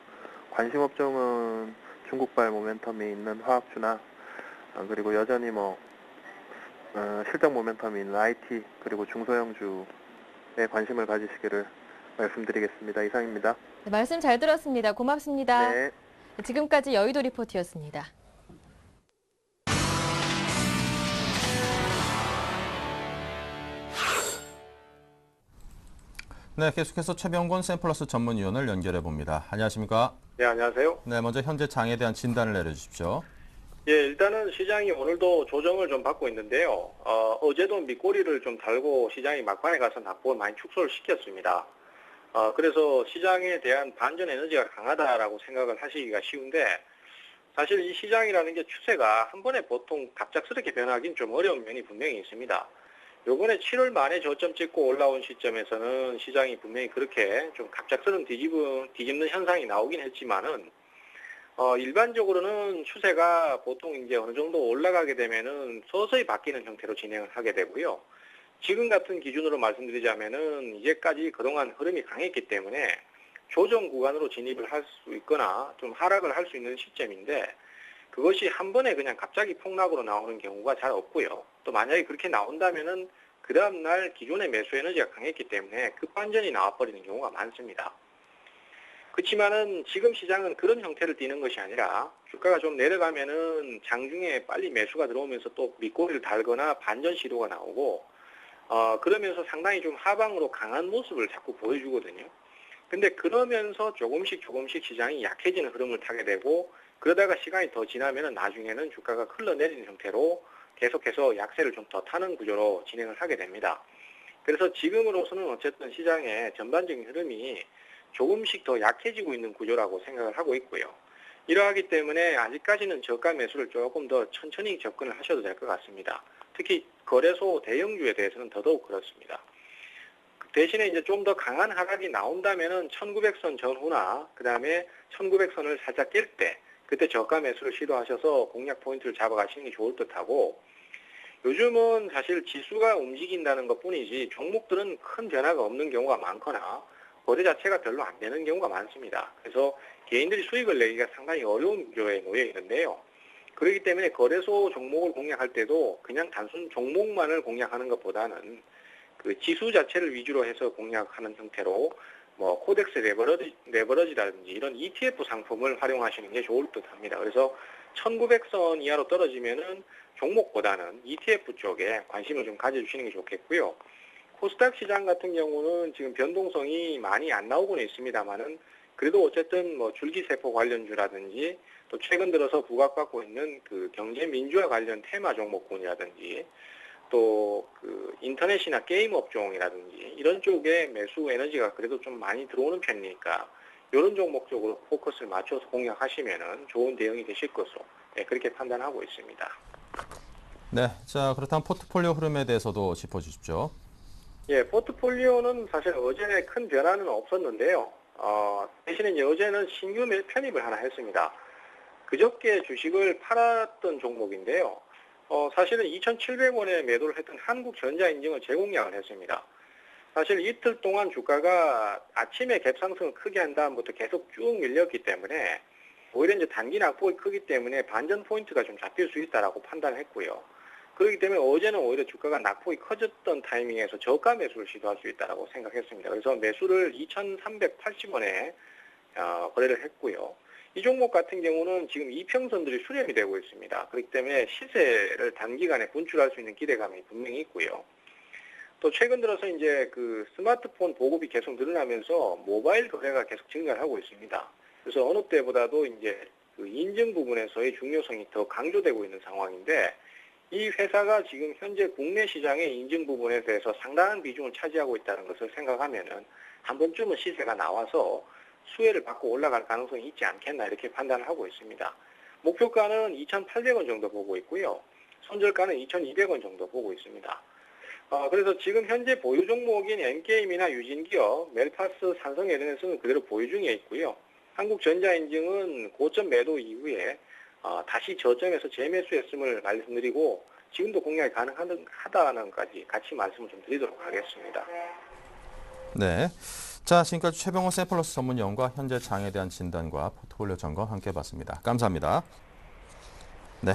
관심 업종은 중국발 모멘텀이 있는 화학주나 그리고 여전히 실적 모멘텀이 있는 IT 그리고 중소형주에 관심을 가지시기를 말씀드리겠습니다. 이상입니다. 네, 말씀 잘 들었습니다. 고맙습니다. 네. 지금까지 여의도 리포트였습니다. 네, 계속해서 최병곤 샘플러스 전문위원을 연결해 봅니다. 안녕하십니까? 네, 안녕하세요. 네, 먼저 현재 장에 대한 진단을 내려주십시오. 예, 일단은 시장이 오늘도 조정을 좀 받고 있는데요. 어제도 밑꼬리를 좀 달고 시장이 막판에 가서 낙폭을 많이 축소를 시켰습니다. 그래서 시장에 대한 반전 에너지가 강하다라고 생각을 하시기가 쉬운데, 사실 이 시장이라는 게 추세가 한 번에 보통 갑작스럽게 변하기는 좀 어려운 면이 분명히 있습니다. 요번에 7월 말에 저점 찍고 올라온 시점에서는 시장이 분명히 그렇게 좀 갑작스러운 뒤집는 현상이 나오긴 했지만은, 일반적으로는 추세가 보통 이제 어느 정도 올라가게 되면은 서서히 바뀌는 형태로 진행을 하게 되고요. 지금 같은 기준으로 말씀드리자면은 이제까지 그동안 흐름이 강했기 때문에 조정 구간으로 진입을 할 수 있거나 좀 하락을 할 수 있는 시점인데, 그것이 한 번에 그냥 갑자기 폭락으로 나오는 경우가 잘 없고요. 또 만약에 그렇게 나온다면은 그 다음날 기존의 매수 에너지가 강했기 때문에 급반전이 나와버리는 경우가 많습니다. 그렇지만은 지금 시장은 그런 형태를 띠는 것이 아니라 주가가 좀 내려가면은 장중에 빨리 매수가 들어오면서 또 밑꼬리를 달거나 반전 시도가 나오고, 그러면서 상당히 좀 하방으로 강한 모습을 자꾸 보여주거든요. 근데 그러면서 조금씩 시장이 약해지는 흐름을 타게 되고, 그러다가 시간이 더 지나면은 나중에는 주가가 흘러내리는 형태로 계속해서 약세를 좀 더 타는 구조로 진행을 하게 됩니다. 그래서 지금으로서는 어쨌든 시장의 전반적인 흐름이 조금씩 더 약해지고 있는 구조라고 생각을 하고 있고요. 이러하기 때문에 아직까지는 저가 매수를 조금 더 천천히 접근을 하셔도 될 것 같습니다. 특히 거래소 대형주에 대해서는 더더욱 그렇습니다. 대신에 이제 좀 더 강한 하락이 나온다면은 1900선 전후나 그 다음에 1900선을 살짝 깰 때 그때 저가 매수를 시도하셔서 공략 포인트를 잡아가시는 게 좋을 듯하고, 요즘은 사실 지수가 움직인다는 것 뿐이지 종목들은 큰 변화가 없는 경우가 많거나 거래 자체가 별로 안 되는 경우가 많습니다. 그래서 개인들이 수익을 내기가 상당히 어려운 구조에 놓여 있는데요. 그렇기 때문에 거래소 종목을 공략할 때도 그냥 단순 종목만을 공략하는 것보다는 그 지수 자체를 위주로 해서 공략하는 형태로 코덱스 레버러지라든지 이런 ETF 상품을 활용하시는 게 좋을 듯 합니다. 그래서 1900선 이하로 떨어지면은 종목보다는 ETF 쪽에 관심을 좀 가져주시는 게 좋겠고요. 코스닥 시장 같은 경우는 지금 변동성이 많이 안 나오고는 있습니다만은 그래도 어쨌든 줄기세포 관련주라든지 또 최근 들어서 부각받고 있는 그 경제민주화 관련 테마 종목군이라든지 또 그 인터넷이나 게임 업종이라든지 이런 쪽에 매수 에너지가 그래도 좀 많이 들어오는 편이니까 이런 종목 쪽으로 포커스를 맞춰서 공략하시면은 좋은 대응이 되실 것으로 그렇게 판단하고 있습니다. 네, 자 그렇다면 포트폴리오 흐름에 대해서도 짚어주십시오. 예, 포트폴리오는 사실 어제 큰 변화는 없었는데요. 대신에 이제 어제는 신규 편입을 하나 했습니다. 그저께 주식을 팔았던 종목인데요. 사실은 2,700원에 매도를 했던 한국전자인증을 재공략을 했습니다. 사실 이틀 동안 주가가 아침에 갭 상승을 크게 한 다음부터 계속 쭉 밀렸기 때문에 오히려 이제 단기 낙폭이 크기 때문에 반전 포인트가 좀 잡힐 수 있다라고 판단을 했고요. 그렇기 때문에 어제는 오히려 주가가 낙폭이 커졌던 타이밍에서 저가 매수를 시도할 수 있다라고 생각했습니다. 그래서 매수를 2,380원에 거래를 했고요. 이 종목 같은 경우는 지금 이평선들이 수렴이 되고 있습니다. 그렇기 때문에 시세를 단기간에 분출할 수 있는 기대감이 분명히 있고요. 또 최근 들어서 이제 그 스마트폰 보급이 계속 늘어나면서 모바일 거래가 계속 증가를 하고 있습니다. 그래서 어느 때보다도 이제 그 인증 부분에서의 중요성이 더 강조되고 있는 상황인데, 이 회사가 지금 현재 국내 시장의 인증 부분에 대해서 상당한 비중을 차지하고 있다는 것을 생각하면은 한 번쯤은 시세가 나와서 수혜를 받고 올라갈 가능성이 있지 않겠나 이렇게 판단을 하고 있습니다. 목표가는 2,800원 정도 보고 있고요. 손절가는 2,200원 정도 보고 있습니다. 그래서 지금 현재 보유 종목인 N게임이나 유진기업, 멜파스, 삼성에너지는 그대로 보유 중에 있고요. 한국전자인증은 고점 매도 이후에 다시 저점에서 재매수했음을 말씀드리고 지금도 공략이 가능하다는까지 같이 말씀을 좀 드리도록 하겠습니다. 네. 자, 지금까지 최병호 셀플러스 전문위원과 현재 장에 대한 진단과 포트폴리오 점검 함께 봤습니다. 감사합니다. 네.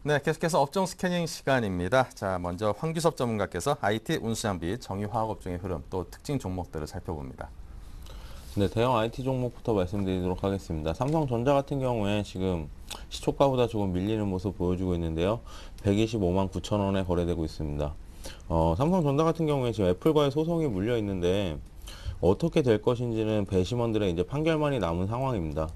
네, 계속해서 업종 스캐닝 시간입니다. 자, 먼저 황규섭 전문가께서 IT, 운수장비, 정유화학업종의 흐름, 또 특징 종목들을 살펴봅니다. 네, 대형 IT 종목부터 말씀드리도록 하겠습니다. 삼성전자 같은 경우에 지금 시초가보다 조금 밀리는 모습 보여주고 있는데요. 125만 9천 원에 거래되고 있습니다. 삼성전자 같은 경우에 지금 애플과의 소송이 물려 있는데 어떻게 될 것인지는 배심원들의 이제 판결만이 남은 상황입니다.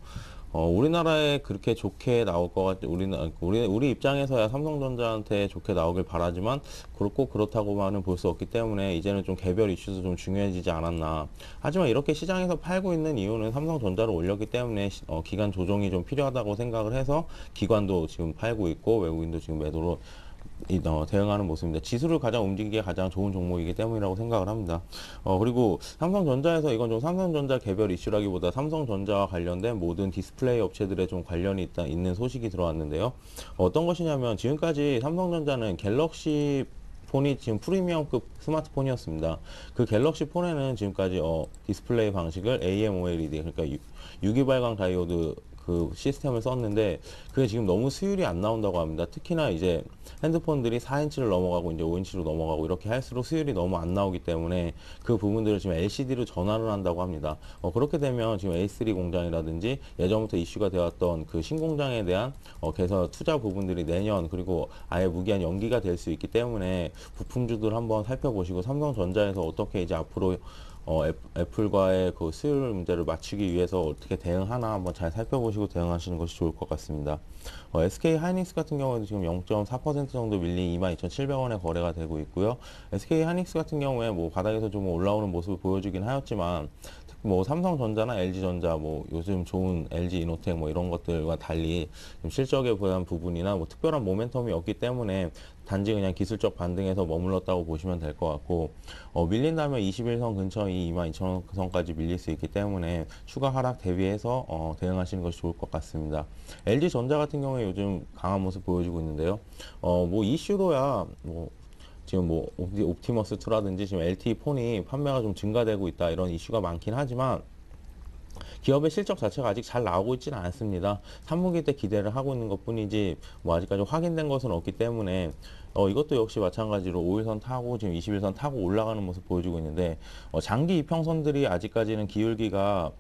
우리나라에 그렇게 좋게 나올 것 같, 우리 입장에서야 삼성전자한테 좋게 나오길 바라지만, 그렇다고만은 볼 수 없기 때문에 이제는 좀 개별 이슈도 좀 중요해지지 않았나. 하지만 이렇게 시장에서 팔고 있는 이유는 삼성전자를 올렸기 때문에, 기간 조정이 좀 필요하다고 생각을 해서 기관도 지금 팔고 있고, 외국인도 지금 매도로 대응하는 모습입니다. 지수를 가장 움직이기에 가장 좋은 종목이기 때문이라고 생각을 합니다. 그리고 삼성전자에서 이건 좀 삼성전자 개별 이슈라기보다 삼성전자와 관련된 모든 디스플레이 업체들의 좀 관련이 있는 소식이 들어왔는데요. 어떤 것이냐면 지금까지 삼성전자는 갤럭시 폰이 지금 프리미엄급 스마트폰이었습니다. 그 갤럭시 폰에는 지금까지 디스플레이 방식을 AMOLED, 그러니까 유기발광 다이오드 그 시스템을 썼는데 그게 지금 너무 수율이 안 나온다고 합니다. 특히나 이제 핸드폰들이 4인치를 넘어가고 이제 5인치로 넘어가고 이렇게 할수록 수율이 너무 안 나오기 때문에 그 부분들을 지금 LCD로 전환을 한다고 합니다. 그렇게 되면 지금 A3 공장이라든지 예전부터 이슈가 되었던 그 신공장에 대한 개선 투자 부분들이 내년 그리고 아예 무기한 연기가 될 수 있기 때문에 부품주들 한번 살펴보시고 삼성전자에서 어떻게 이제 앞으로 애플과의 그 수율 문제를 맞추기 위해서 어떻게 대응하나 한번 잘 살펴보시고 대응하시는 것이 좋을 것 같습니다. SK 하이닉스 같은 경우에도 지금 0.4% 정도 밀린 22,700원에 거래가 되고 있고요. SK 하이닉스 같은 경우에 뭐 바닥에서 좀 올라오는 모습을 보여주긴 하였지만 뭐 삼성전자나 LG전자 뭐 요즘 좋은 LG 이노텍 뭐 이런 것들과 달리 좀 실적에 대한 부분이나 뭐 특별한 모멘텀이 없기 때문에 단지 그냥 기술적 반등에서 머물렀다고 보시면 될 것 같고 밀린다면 21선 근처 이 22,000원선까지 밀릴 수 있기 때문에 추가 하락 대비해서 대응하시는 것이 좋을 것 같습니다. LG전자 같은 경우에 요즘 강한 모습 보여주고 있는데요. 뭐 이슈로야 뭐 지금 뭐 옵티머스 2라든지 지금 LTE 폰이 판매가 좀 증가되고 있다 이런 이슈가 많긴 하지만 기업의 실적 자체가 아직 잘 나오고 있지는 않습니다. 3분기 때 기대를 하고 있는 것 뿐이지 뭐 아직까지 확인된 것은 없기 때문에 이것도 역시 마찬가지로 5일선 타고 지금 21선 타고 올라가는 모습 보여주고 있는데 장기 이평선들이 아직까지는 기울기가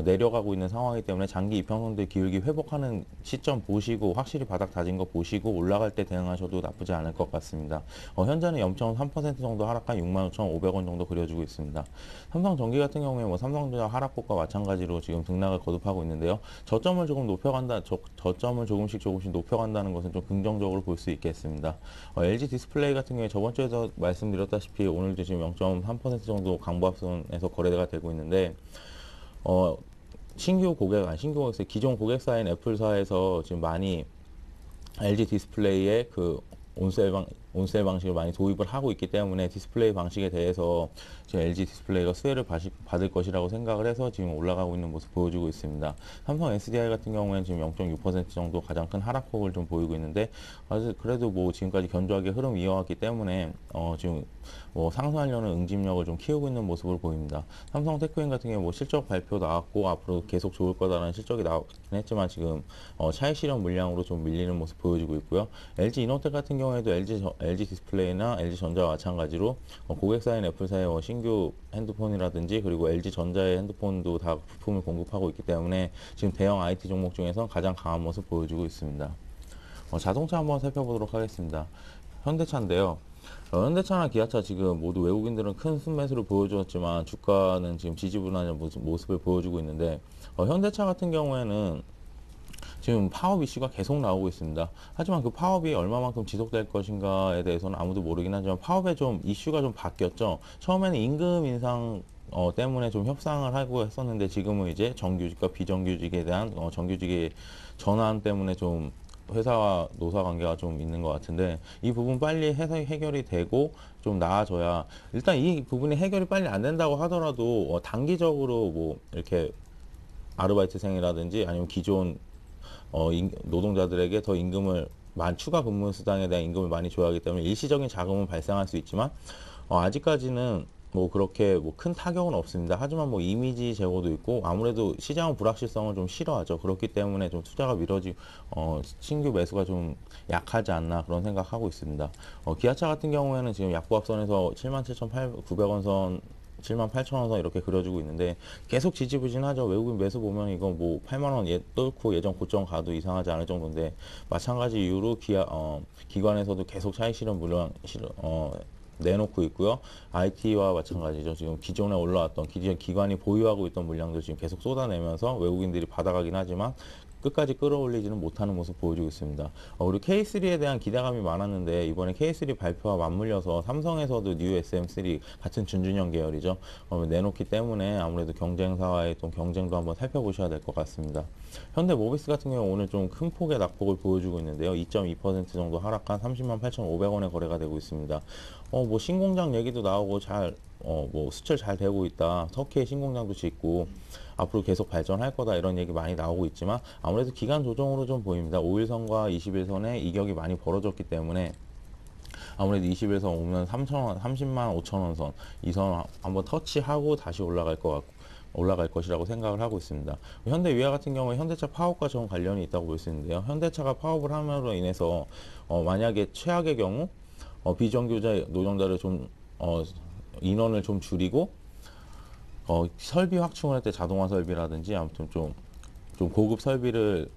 내려가고 있는 상황이기 때문에 장기 이평선들 기울기 회복하는 시점 보시고 확실히 바닥 다진 거 보시고 올라갈 때 대응하셔도 나쁘지 않을 것 같습니다. 현재는 0.3% 정도 하락한 65,500원 정도 그려주고 있습니다. 삼성전기 같은 경우에 뭐 삼성전자 하락폭과 마찬가지로 지금 등락을 거듭하고 있는데요. 저점을 조금 높여간다, 저점을 조금씩 높여간다는 것은 좀 긍정적으로 볼 수 있겠습니다. LG 디스플레이 같은 경우에 저번 주에도 말씀드렸다시피 오늘도 지금 0.3% 정도 강보합선에서 거래가 되고 있는데 신규 고객사, 기존 고객사인 애플사에서 지금 많이 LG 디스플레이의 그 온셀 방식을 많이 도입을 하고 있기 때문에 디스플레이 방식에 대해서 지금 LG 디스플레이가 수혜를 받을 것이라고 생각을 해서 지금 올라가고 있는 모습 보여주고 있습니다. 삼성 SDI 같은 경우에는 지금 0.6% 정도 가장 큰 하락폭을 좀 보이고 있는데 그래도 뭐 지금까지 견조하게 흐름 이어왔기 때문에 지금 뭐 상승하려는 응집력을 좀 키우고 있는 모습을 보입니다. 삼성 테크인 같은 경우 뭐 실적 발표 나왔고 앞으로 계속 좋을 거다라는 실적이 나왔긴 했지만 지금 차익 실현 물량으로 좀 밀리는 모습 보여주고 있고요. LG 이노텍 같은 경우에도 LG 디스플레이나 LG전자와 마찬가지로 고객사인 애플사의 신규 핸드폰이라든지 그리고 LG전자의 핸드폰도 다 부품을 공급하고 있기 때문에 지금 대형 IT 종목 중에서 가장 강한 모습 보여주고 있습니다. 자동차 한번 살펴보도록 하겠습니다. 현대차인데요. 현대차나 기아차 지금 모두 외국인들은 큰 순매수를 보여주었지만 주가는 지금 지지부진하는 모습을 보여주고 있는데 현대차 같은 경우에는 지금 파업 이슈가 계속 나오고 있습니다. 하지만 그 파업이 얼마만큼 지속될 것인가에 대해서는 아무도 모르긴 하지만 파업에 좀 이슈가 좀 바뀌었죠. 처음에는 임금 인상 때문에 좀 협상을 하고 했었는데 지금은 이제 정규직과 비정규직에 대한 정규직의 전환 때문에 좀 회사와 노사 관계가 좀 있는 것 같은데 이 부분 빨리 해결이 되고 좀 나아져야 일단 이 부분이 해결이 빨리 안 된다고 하더라도 단기적으로 뭐 이렇게 아르바이트생이라든지 아니면 기존 노동자들에게 더 임금을 추가 근무 수당에 대한 임금을 많이 줘야 하기 때문에 일시적인 자금은 발생할 수 있지만 아직까지는 뭐 그렇게 뭐 큰 타격은 없습니다. 하지만 뭐 이미지 제고도 있고 아무래도 시장은 불확실성을 좀 싫어하죠. 그렇기 때문에 좀 투자가 신규 매수가 좀 약하지 않나 그런 생각하고 있습니다. 기아차 같은 경우에는 지금 약보합선에서 77,900원 선 78,000원 선 이렇게 그려주고 있는데 계속 지지부진하죠. 외국인 매수 보면 이거 뭐 8만 원 뚫고 예전 고점 가도 이상하지 않을 정도인데 마찬가지 이유로 기관에서도 계속 차익 실현 물량 내놓고 있고요. IT와 마찬가지죠. 지금 기존에 올라왔던 기관이 보유하고 있던 물량도 지금 계속 쏟아내면서 외국인들이 받아가긴 하지만 끝까지 끌어올리지는 못하는 모습 보여주고 있습니다. 그리고 K3에 대한 기대감이 많았는데 이번에 K3 발표와 맞물려서 삼성에서도 뉴 SM3 같은 준준형 계열이죠. 내놓기 때문에 아무래도 경쟁사와의 또 경쟁도 한번 살펴보셔야 될 것 같습니다. 현대모비스 같은 경우 오늘 좀 큰 폭의 낙폭을 보여주고 있는데요. 2.2% 정도 하락한 308,500원에 거래가 되고 있습니다. 뭐 신공장 얘기도 나오고 뭐 수출 잘 되고 있다. 터키에 신공장도 짓고 앞으로 계속 발전할 거다 이런 얘기 많이 나오고 있지만 아무래도 기간 조정으로 좀 보입니다. 5일선과 20일선에 이격이 많이 벌어졌기 때문에 아무래도 20일선 오면 30만 5천원 선, 이 선 한번 터치하고 다시 올라갈 것이라고 생각을 하고 있습니다. 현대위아 같은 경우에 현대차 파업과 전 관련이 있다고 볼 수 있는데요. 현대차가 파업을 함으로 인해서 만약에 최악의 경우 비정규직 노동자를 좀 인원을 좀 줄이고 설비 확충을 할 때 자동화 설비라든지 아무튼 좀 고급 설비를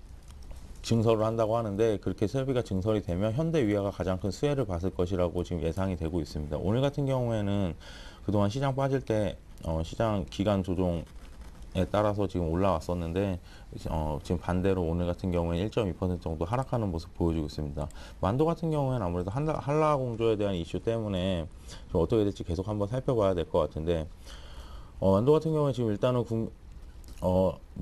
증설을 한다고 하는데 그렇게 설비가 증설이 되면 현대위아가 가장 큰 수혜를 받을 것이라고 지금 예상이 되고 있습니다. 오늘 같은 경우에는 그동안 시장 빠질 때 시장 기간 조정에 따라서 지금 올라왔었는데 지금 반대로 오늘 같은 경우에는 1.2% 정도 하락하는 모습 보여주고 있습니다. 만도 같은 경우에는 아무래도 한라공조에 대한 이슈 때문에 좀 어떻게 될지 계속 한번 살펴봐야 될 것 같은데 만도 같은 경우에 지금 일단은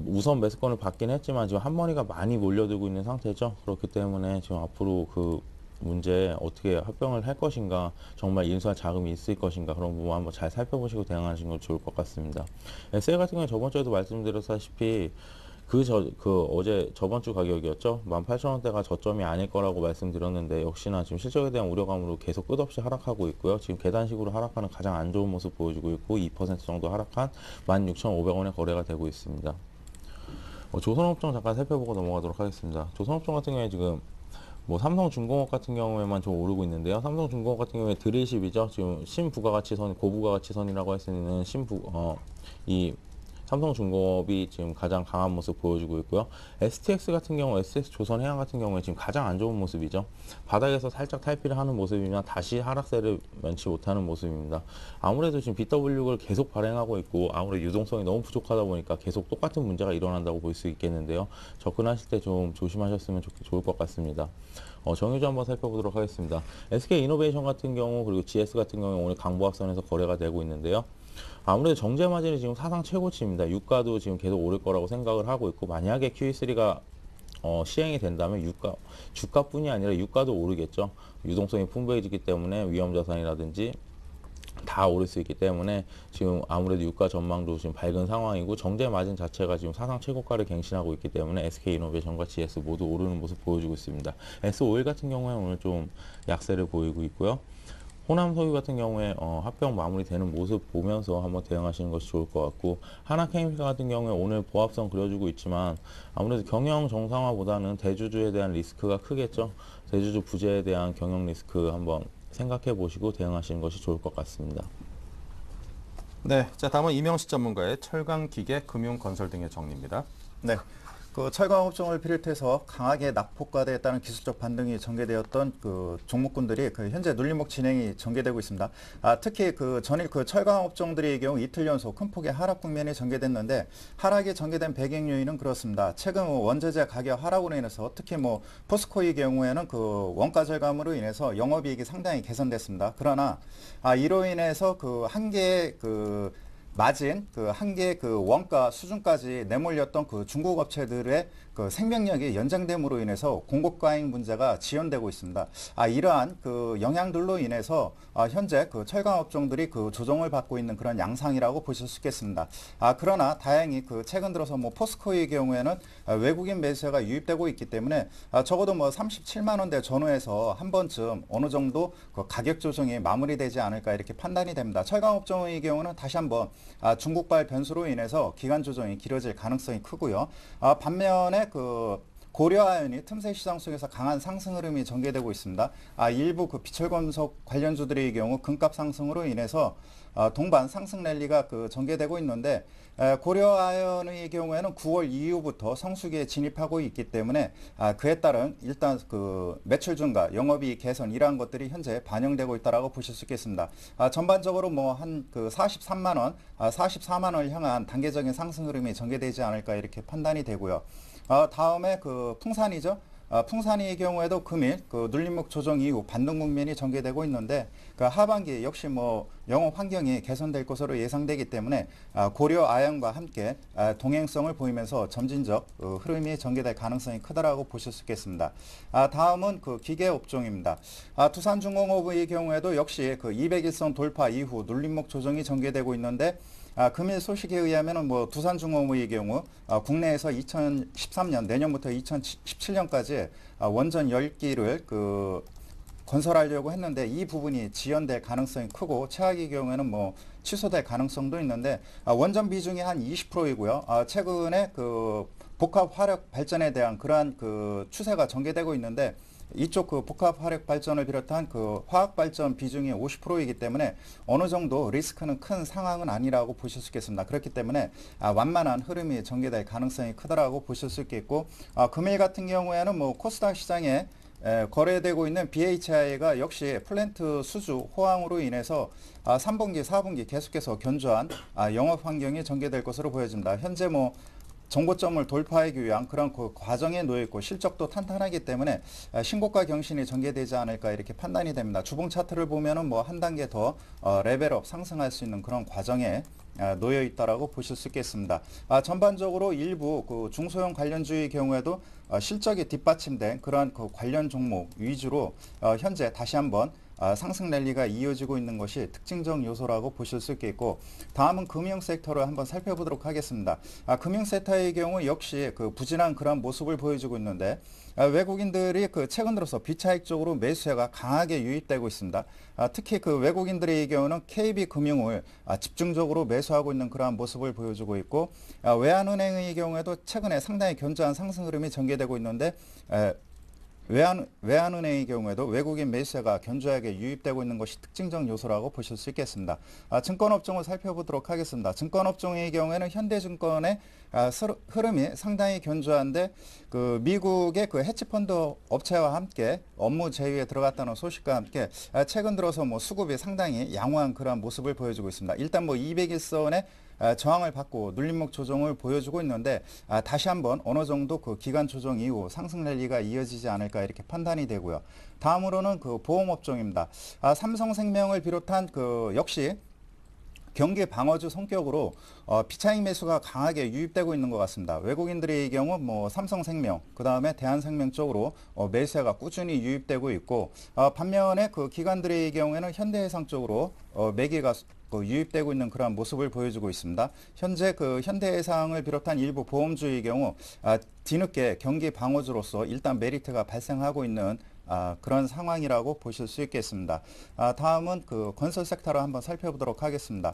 우선 매수권을 받긴 했지만 지금 한머니가 많이 몰려들고 있는 상태죠. 그렇기 때문에 지금 앞으로 그 문제 어떻게 합병을 할 것인가, 정말 인수할 자금이 있을 것인가 그런 부분 한번 잘 살펴보시고 대응하시는 건 좋을 것 같습니다. SL 같은 경우는 저번 주에도 말씀드렸다시피 어제 저번 주 가격이었죠. 18,000원대가 저점이 아닐 거라고 말씀드렸는데 역시나 지금 실적에 대한 우려감으로 계속 끝없이 하락하고 있고요. 지금 계단식으로 하락하는 가장 안 좋은 모습 보여주고 있고 2% 정도 하락한 16,500원에 거래가 되고 있습니다. 조선업종 잠깐 살펴보고 넘어가도록 하겠습니다. 조선업종 같은 경우에 지금 뭐 삼성중공업 같은 경우에만 좀 오르고 있는데요. 삼성중공업 같은 경우에 드릴십이죠. 지금 신부가가치선, 고부가가치선이라고 할 수 있는 이 삼성중공업이 지금 가장 강한 모습 보여주고 있고요. STX 같은 경우, STX조선해양 같은 경우에 지금 가장 안 좋은 모습이죠. 바닥에서 살짝 탈피를 하는 모습이면 다시 하락세를 면치 못하는 모습입니다. 아무래도 지금 BW를 계속 발행하고 있고 아무래도 유동성이 너무 부족하다 보니까 계속 똑같은 문제가 일어난다고 볼 수 있겠는데요. 접근하실 때 좀 조심하셨으면 좋을 것 같습니다. 정유주 한번 살펴보도록 하겠습니다. SK이노베이션 같은 경우 그리고 GS 같은 경우 오늘 강보합선에서 거래가 되고 있는데요. 아무래도 정제 마진이 지금 사상 최고치입니다. 유가도 지금 계속 오를 거라고 생각을 하고 있고 만약에 QE3가 시행이 된다면 주가뿐이 아니라 유가도 오르겠죠. 유동성이 풍부해지기 때문에 위험자산이라든지 다 오를 수 있기 때문에 지금 아무래도 유가 전망도 지금 밝은 상황이고 정제 마진 자체가 지금 사상 최고가를 갱신하고 있기 때문에 SK이노베이션과 GS 모두 오르는 모습 보여주고 있습니다. S51 같은 경우에 오늘 좀 약세를 보이고 있고요. 호남소유 같은 경우에 합병 마무리되는 모습 보면서 한번 대응하시는 것이 좋을 것 같고 하나케미칼 같은 경우에 오늘 보합선 그려주고 있지만 아무래도 경영 정상화보다는 대주주에 대한 리스크가 크겠죠. 대주주 부재에 대한 경영 리스크 한번 생각해 보시고 대응하시는 것이 좋을 것 같습니다. 네, 자 다음은 이명식 전문가의 철강, 기계, 금융, 건설 등의 정리입니다. 네. 그 철강업종을 비롯해서 강하게 낙폭과대에 따른 기술적 반등이 전개되었던 그 종목군들이 현재 눌림목 진행이 전개되고 있습니다. 특히 전일 철강업종들의 경우 이틀 연속 큰 폭의 하락 국면이 전개됐는데 하락이 전개된 배경 요인은 그렇습니다. 최근 원재재 가격 하락으로 인해서 특히 포스코의 경우에는 원가 절감으로 인해서 영업이익이 상당히 개선됐습니다. 그러나 이로 인해서 한 개의 마진 그 한계 그 원가 수준까지 내몰렸던 그 중국 업체들의 그 생명력이 연장됨으로 인해서 공급 과잉 문제가 지연되고 있습니다. 이러한 그 영향들로 인해서 현재 그 철강 업종들이 그 조정을 받고 있는 그런 양상이라고 보실 수 있겠습니다. 그러나 다행히 그 최근 들어서 뭐 포스코의 경우에는 외국인 매수세가 유입되고 있기 때문에 적어도 뭐 37만 원대 전후에서 한 번쯤 어느 정도 그 가격 조정이 마무리되지 않을까 이렇게 판단이 됩니다. 철강 업종의 경우는 다시 한번 중국발 변수로 인해서 기간 조정이 길어질 가능성이 크고요. 반면에 그 고려아연이 틈새 시장 속에서 강한 상승 흐름이 전개되고 있습니다. 일부 그 비철금속 관련주들의 경우 금값 상승으로 인해서 동반 상승 랠리가 그 전개되고 있는데 고려아연의 경우에는 9월 이후부터 성수기에 진입하고 있기 때문에 그에 따른 일단 그 매출 증가, 영업이익 개선 이러한 것들이 현재 반영되고 있다라고 보실 수 있겠습니다. 전반적으로 뭐 한 그 43만 원, 44만 원을 향한 단계적인 상승 흐름이 전개되지 않을까 이렇게 판단이 되고요. 다음에 그 풍산이죠. 풍산의 경우에도 금일 그 눌림목 조정 이후 반등 국면이 전개되고 있는데 그 하반기 역시 뭐 영업 환경이 개선될 것으로 예상되기 때문에 고려 아연과 함께 동행성을 보이면서 점진적 흐름이 전개될 가능성이 크다라고 보실 수 있겠습니다. 다음은 그 기계 업종입니다. 두산중공업의 경우에도 역시 그 200일선 돌파 이후 눌림목 조정이 전개되고 있는데 금일 소식에 의하면은 뭐 두산중공업의 경우 국내에서 2013년 내년부터 2017년까지 원전 10기를 그 건설하려고 했는데 이 부분이 지연될 가능성이 크고 최악의 경우에는 뭐 취소될 가능성도 있는데 원전 비중이 한 20%이고요. 최근에 그 복합 화력 발전에 대한 그러한 그 추세가 전개되고 있는데 이쪽 그 복합 화력 발전을 비롯한 그 화학 발전 비중이 50%이기 때문에 어느 정도 리스크는 큰 상황은 아니라고 보실 수 있겠습니다. 그렇기 때문에 완만한 흐름이 전개될 가능성이 크다라고 보실 수 있겠고 금일 같은 경우에는 뭐 코스닥 시장에 거래되고 있는 BHI가 역시 플랜트 수주 호황으로 인해서 3분기, 4분기 계속해서 견조한 영업 환경이 전개될 것으로 보여집니다. 현재 뭐 정고점을 돌파하기 위한 그런 그 과정에 놓여 있고 실적도 탄탄하기 때문에 신고가 경신이 전개되지 않을까 이렇게 판단이 됩니다. 주봉 차트를 보면은 뭐 한 단계 더 레벨업 상승할 수 있는 그런 과정에 놓여 있다라고 보실 수 있겠습니다. 전반적으로 일부 그 중소형 관련주의 경우에도 실적이 뒷받침된 그런 그 관련 종목 위주로 현재 다시 한번 상승 랠리가 이어지고 있는 것이 특징적 요소라고 보실 수 있겠고 다음은 금융 섹터를 한번 살펴보도록 하겠습니다. 금융 섹터의 경우 역시 그 부진한 그런 모습을 보여주고 있는데 외국인들이 그 최근 들어서 비차익 쪽으로 매수세가 강하게 유입되고 있습니다. 특히 그 외국인들의 경우는 KB금융을 집중적으로 매수하고 있는 그러한 모습을 보여주고 있고 외환은행의 경우에도 최근에 상당히 견조한 상승 흐름이 전개되고 있는데 외환은행의 경우에도 외국인 매수세가 견조하게 유입되고 있는 것이 특징적 요소라고 보실 수 있겠습니다. 증권업종을 살펴보도록 하겠습니다. 증권업종의 경우에는 현대증권의 흐름이 상당히 견조한데 그 미국의 그 해치펀드 업체와 함께 업무 제휴에 들어갔다는 소식과 함께 최근 들어서 뭐 수급이 상당히 양호한 그런 모습을 보여주고 있습니다. 일단 뭐 200일선에 저항을 받고 눌림목 조정을 보여주고 있는데 다시 한번 어느 정도 그 기간 조정 이후 상승 랠리가 이어지지 않을까 이렇게 판단이 되고요. 다음으로는 그 보험업종입니다. 삼성생명을 비롯한 그 역시 경기 방어주 성격으로 비차익 매수가 강하게 유입되고 있는 것 같습니다. 외국인들의 경우 뭐 삼성생명, 그 다음에 대한생명 쪽으로 매수가 꾸준히 유입되고 있고 반면에 그 기관들의 경우에는 현대해상 쪽으로 매기가 유입되고 있는 그러한 모습을 보여주고 있습니다. 현재 그 현대해상을 비롯한 일부 보험주의 경우 뒤늦게 경기 방어주로서 일단 메리트가 발생하고 있는 그런 상황이라고 보실 수 있겠습니다. 다음은 그 건설 섹터를 한번 살펴보도록 하겠습니다.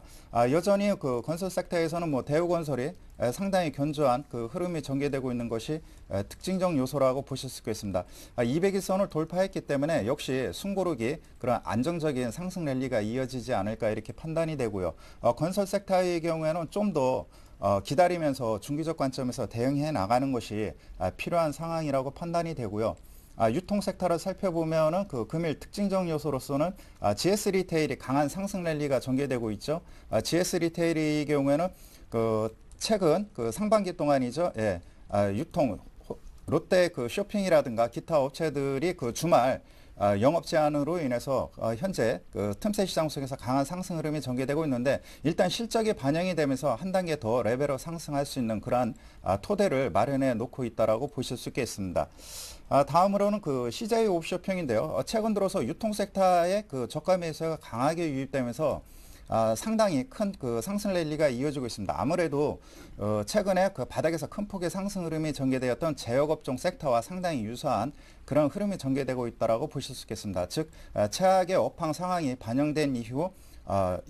여전히 그 건설 섹터에서는 뭐 대우건설이 상당히 견조한 그 흐름이 전개되고 있는 것이 특징적 요소라고 보실 수 있겠습니다. 200일선을 돌파했기 때문에 역시 숨고르기 그런 안정적인 상승 랠리가 이어지지 않을까 이렇게 판단이 되고요. 건설 섹터의 경우에는 좀 더 기다리면서 중기적 관점에서 대응해 나가는 것이 필요한 상황이라고 판단이 되고요. 유통 섹터를 살펴보면은 그 금일 특징적 요소로서는 GS 리테일이 강한 상승 랠리가 전개되고 있죠. GS 리테일의 경우에는 그 최근 그 상반기 동안이죠. 유통 롯데 그 쇼핑이라든가 기타 업체들이 그 주말 영업 제한으로 인해서 현재 그 틈새 시장 속에서 강한 상승 흐름이 전개되고 있는데 일단 실적이 반영이 되면서 한 단계 더 레벨업 상승할 수 있는 그러한 토대를 마련해 놓고 있다라고 보실 수 있겠습니다. 다음으로는 그 CJ 옵션평인데요. 최근 들어서 유통 섹터의 그 저가 매수가 강하게 유입되면서 상당히 큰 그 상승 랠리가 이어지고 있습니다. 아무래도 최근에 그 바닥에서 큰 폭의 상승 흐름이 전개되었던 제약업종 섹터와 상당히 유사한 그런 흐름이 전개되고 있다라고 보실 수 있겠습니다. 즉 최악의 업황 상황이 반영된 이후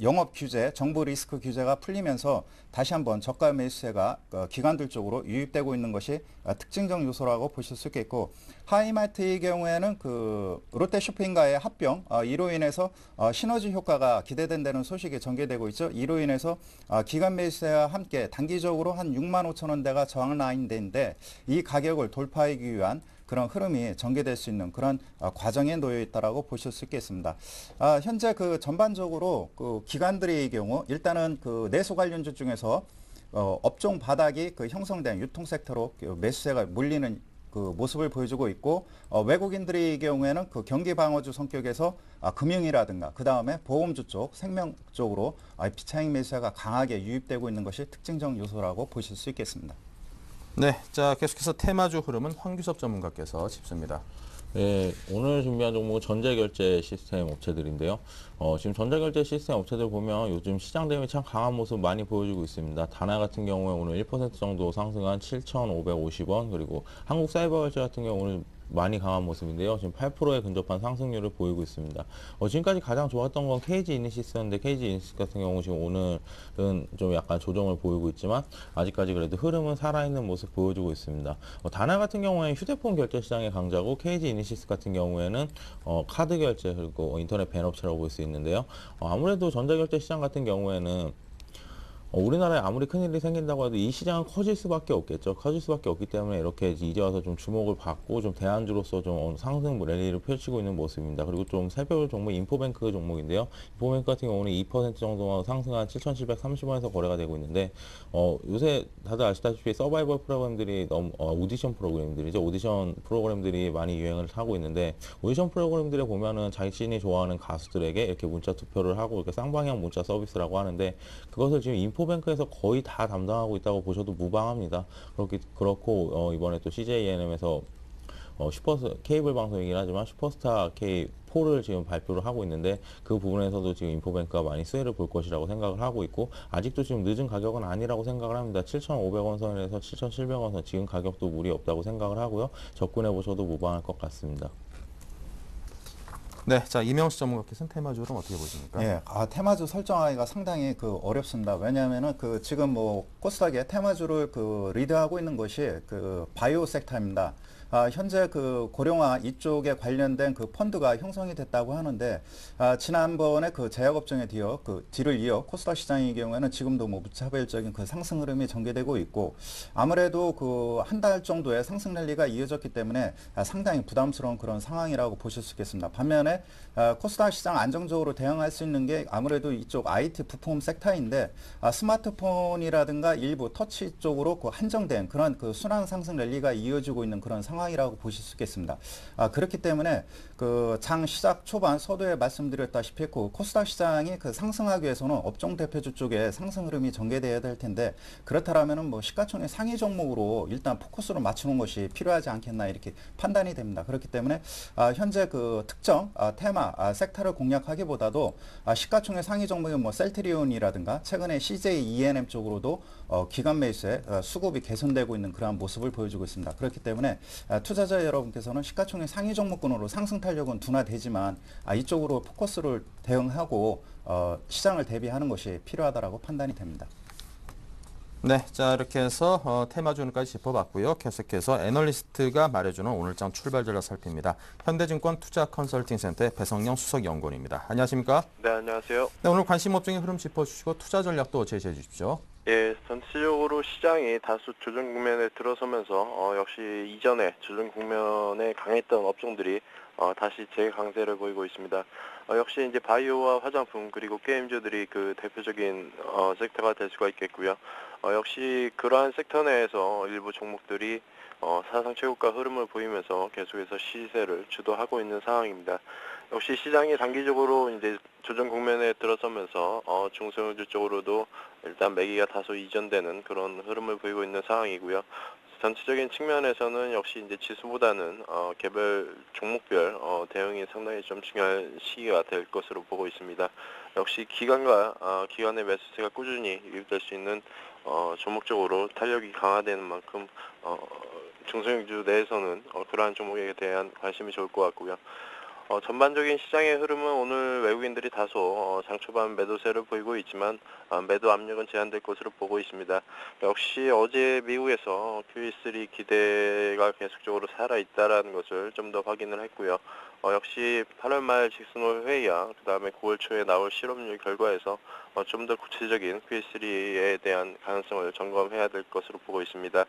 영업 규제, 정부 리스크 규제가 풀리면서 다시 한번 저가 매수세가 기관들 쪽으로 유입되고 있는 것이 특징적 요소라고 보실 수 있겠고, 하이마트의 경우에는 그 롯데쇼핑과의 합병, 이로 인해서 시너지 효과가 기대된다는 소식이 전개되고 있죠. 이로 인해서 기관 매수세와 함께 단기적으로 한 6만 5천 원대가 저항 라인대인데 이 가격을 돌파하기 위한 그런 흐름이 전개될 수 있는 그런 과정에 놓여 있다라고 보실 수 있겠습니다. 현재 그 전반적으로 그 기관들의 경우 일단은 그 내수 관련주 중에서 업종 바닥이 그 형성된 유통 섹터로 매수세가 몰리는 그 모습을 보여주고 있고, 외국인들의 경우에는 그 경기 방어주 성격에서 금융이라든가 그 다음에 보험주 쪽, 생명 쪽으로 비차익 매수세가 강하게 유입되고 있는 것이 특징적 요소라고 보실 수 있겠습니다. 네, 자 계속해서 테마주 흐름은 황규섭 전문가께서 짚습니다. 네, 오늘 준비한 종목은 전자결제 시스템 업체들인데요. 지금 전자결제 시스템 업체들 보면 요즘 시장 대응이 참 강한 모습 많이 보여주고 있습니다. 다나 같은 경우에 오늘 1% 정도 상승한 7,550원, 그리고 한국사이버결제 같은 경우 오늘 많이 강한 모습인데요. 지금 8%에 근접한 상승률을 보이고 있습니다. 지금까지 가장 좋았던 건 KG 이니시스였는데, KG 이니시스 같은 경우 지금 오늘은 좀 약간 조정을 보이고 있지만 아직까지 그래도 흐름은 살아있는 모습 보여주고 있습니다. 다나 같은 경우에는 휴대폰 결제 시장의 강자고, KG 이니시스 같은 경우에는 카드 결제 그리고 인터넷 밴업체라고 볼 수 있는데요. 아무래도 전자결제 시장 같은 경우에는 우리나라에 아무리 큰일이 생긴다고 해도 이 시장은 커질 수밖에 없겠죠. 커질 수밖에 없기 때문에 이렇게 이제 와서 좀 주목을 받고 좀 대안주로서 좀 상승 랠리를 펼치고 있는 모습입니다. 그리고 좀 살펴볼 종목 인포뱅크 종목인데요. 인포뱅크 같은 경우는 2% 정도 상승한 7,730원에서 거래가 되고 있는데, 요새 다들 아시다시피 서바이벌 프로그램들이 너무 오디션 프로그램들이죠. 오디션 프로그램들이 많이 유행을 하고 있는데, 오디션 프로그램들에 보면은 자신이 좋아하는 가수들에게 이렇게 문자 투표를 하고 이렇게 쌍방향 문자 서비스라고 하는데, 그것을 지금 인포뱅크에서 거의 다 담당하고 있다고 보셔도 무방합니다. 그렇고 이번에 또 CJENM에서 케이블 방송이긴 하지만 슈퍼스타 K4를 지금 발표를 하고 있는데, 그 부분에서도 지금 인포뱅크가 많이 수혜를 볼 것이라고 생각을 하고 있고, 아직도 지금 늦은 가격은 아니라고 생각을 합니다. 7,500원 선에서 7,700원 선, 지금 가격도 무리 없다고 생각을 하고요. 접근해 보셔도 무방할 것 같습니다. 네, 자 이명수 전문가께서는 테마주를 어떻게 보십니까? 예, 테마주 설정하기가 상당히 그 어렵습니다. 왜냐하면은 그 지금 뭐 코스닥의 테마주를 그 리드하고 있는 것이 그 바이오 섹터입니다. 현재 그 고령화 이쪽에 관련된 그 펀드가 형성이 됐다고 하는데, 지난번에 그 제약업종에 뒤를 이어 코스닥 시장의 경우에는 지금도 뭐 무차별적인 그 상승 흐름이 전개되고 있고, 아무래도 그 한 달 정도의 상승 랠리가 이어졌기 때문에 상당히 부담스러운 그런 상황이라고 보실 수 있겠습니다. 반면에 코스닥 시장 안정적으로 대응할 수 있는 게 아무래도 이쪽 IT 부품 섹터인데, 스마트폰이라든가 일부 터치 쪽으로 그 한정된 그런 그 순환 상승 랠리가 이어지고 있는 그런 상황이라고 보실 수 있겠습니다. 그렇기 때문에 그 장 시작 초반 서두에 말씀드렸다시피 그 코스닥 시장이 그 상승하기 위해서는 업종 대표주 쪽에 상승 흐름이 전개되어야 될 텐데, 그렇다면은 뭐 시가총액 상위 종목으로 일단 포커스로 맞추는 것이 필요하지 않겠나 이렇게 판단이 됩니다. 그렇기 때문에 현재 그 특정 테마 섹터를 공략하기보다도 시가총액 상위 종목인 뭐 셀트리온이라든가 최근에 CJ ENM 쪽으로도 기관 매수에 수급이 개선되고 있는 그러한 모습을 보여주고 있습니다. 그렇기 때문에 투자자 여러분께서는 시가총액 상위 종목군으로 상승 탄력은 둔화되지만 이쪽으로 포커스를 대응하고 시장을 대비하는 것이 필요하다라고 판단이 됩니다. 네, 자 이렇게 해서 테마주까지 짚어봤고요. 계속해서 애널리스트가 말해주는 오늘장 출발 전략 살핍니다. 현대증권 투자컨설팅센터의 배성영 수석연구원입니다. 안녕하십니까? 네, 안녕하세요. 네, 오늘 관심 업종의 흐름 짚어주시고 투자 전략도 제시해 주십시오. 예, 전체적으로 시장이 다수 조정 국면에 들어서면서 역시 이전에 조정 국면에 강했던 업종들이 다시 재강세를 보이고 있습니다. 역시 이제 바이오와 화장품 그리고 게임주들이 그 대표적인 섹터가 될 수가 있겠고요. 역시 그러한 섹터 내에서 일부 종목들이 사상 최고가 흐름을 보이면서 계속해서 시세를 주도하고 있는 상황입니다. 역시 시장이 단기적으로 이제 조정 국면에 들어서면서 중소형주 쪽으로도 일단 매기가 다소 이전되는 그런 흐름을 보이고 있는 상황이고요. 전체적인 측면에서는 역시 이제 지수보다는 개별 종목별 대응이 상당히 좀 중요한 시기가 될 것으로 보고 있습니다. 역시 기관의 매수세가 꾸준히 유입될 수 있는 종목적으로 탄력이 강화되는 만큼 중소형주 내에서는 그러한 종목에 대한 관심이 좋을 것 같고요. 전반적인 시장의 흐름은 오늘 외국인들이 다소 장 초반 매도세를 보이고 있지만 매도 압력은 제한될 것으로 보고 있습니다. 역시 어제 미국에서 QE3 기대가 계속적으로 살아있다는 것을 좀 더 확인을 했고요. 역시 8월 말 직선홀 회의와 그 다음에 9월 초에 나올 실업률 결과에서 좀 더 구체적인 QE3에 대한 가능성을 점검해야 될 것으로 보고 있습니다.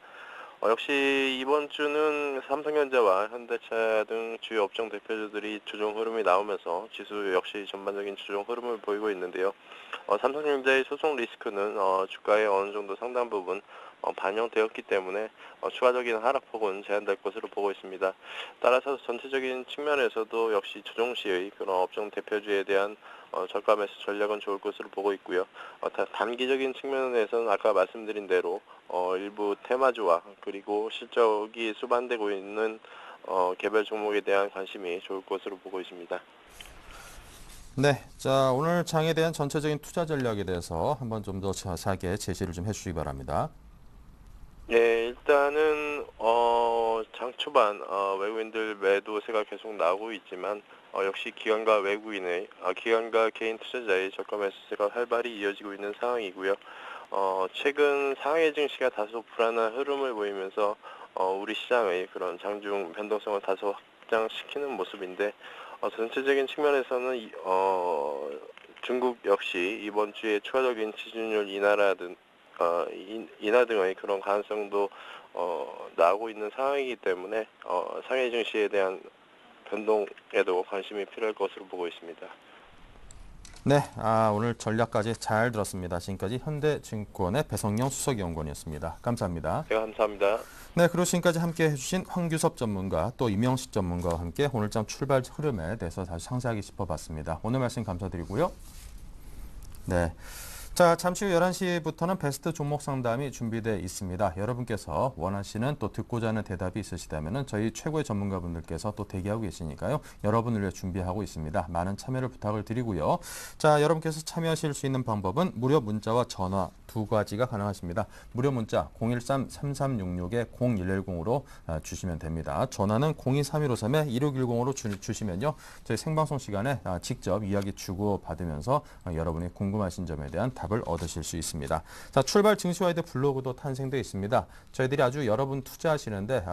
역시 이번 주는 삼성전자와 현대차 등 주요 업종 대표주들이 조정 흐름이 나오면서 지수 역시 전반적인 조정 흐름을 보이고 있는데요. 삼성전자의 소송 리스크는 주가에 어느 정도 상당 부분 반영되었기 때문에 추가적인 하락폭은 제한될 것으로 보고 있습니다. 따라서 전체적인 측면에서도 역시 조정 시의 그런 업종 대표주에 대한 저가 매수 전략은 좋을 것으로 보고 있고요. 단기적인 측면에서는 아까 말씀드린 대로 일부 테마주와 그리고 실적이 수반되고 있는 개별 종목에 대한 관심이 좋을 것으로 보고 있습니다. 네, 자 오늘 장에 대한 전체적인 투자 전략에 대해서 한번 좀 더 자세하게 제시를 좀 해주시기 바랍니다. 네, 일단은 장 초반 외국인들 매도세가 계속 나오고 있지만 역시 기관과 개인 투자자의 저가 매수세가 활발히 이어지고 있는 상황이고요. 최근 상해 증시가 다소 불안한 흐름을 보이면서 우리 시장의 그런 장중 변동성을 다소 확장시키는 모습인데 전체적인 측면에서는 중국 역시 이번 주에 추가적인 지준율 인하 등의 그런 가능성도 나오고 있는 상황이기 때문에 상해 증시에 대한 변동에도 관심이 필요할 것으로 보고 있습니다. 네, 오늘 전략까지 잘 들었습니다. 지금까지 현대증권의 배성영 수석연구원이었습니다. 감사합니다. 네, 감사합니다. 네, 그리고 지금까지 함께 해주신 황규섭 전문가 또 임영식 전문가와 함께 오늘장 출발 흐름에 대해서 다시 상세하게 짚어봤습니다. 오늘 말씀 감사드리고요. 네. 자, 잠시 후 11시부터는 베스트 종목 상담이 준비되어 있습니다. 여러분께서 원하시는 또 듣고자 하는 대답이 있으시다면 저희 최고의 전문가분들께서 또 대기하고 계시니까요. 여러분을 위해 준비하고 있습니다. 많은 참여를 부탁을 드리고요. 자, 여러분께서 참여하실 수 있는 방법은 무료 문자와 전화 두 가지가 가능하십니다. 무료 문자 013-3366-0110으로 주시면 됩니다. 전화는 023153-1610으로 주시면요. 저희 생방송 시간에 직접 이야기 주고받으면서 여러분이 궁금하신 점에 대한 답을 얻으실 수 있습니다. 자, 출발 증시와이드 블로그도 탄생되어 있습니다. 저희들이 아주 여러분 투자하시는데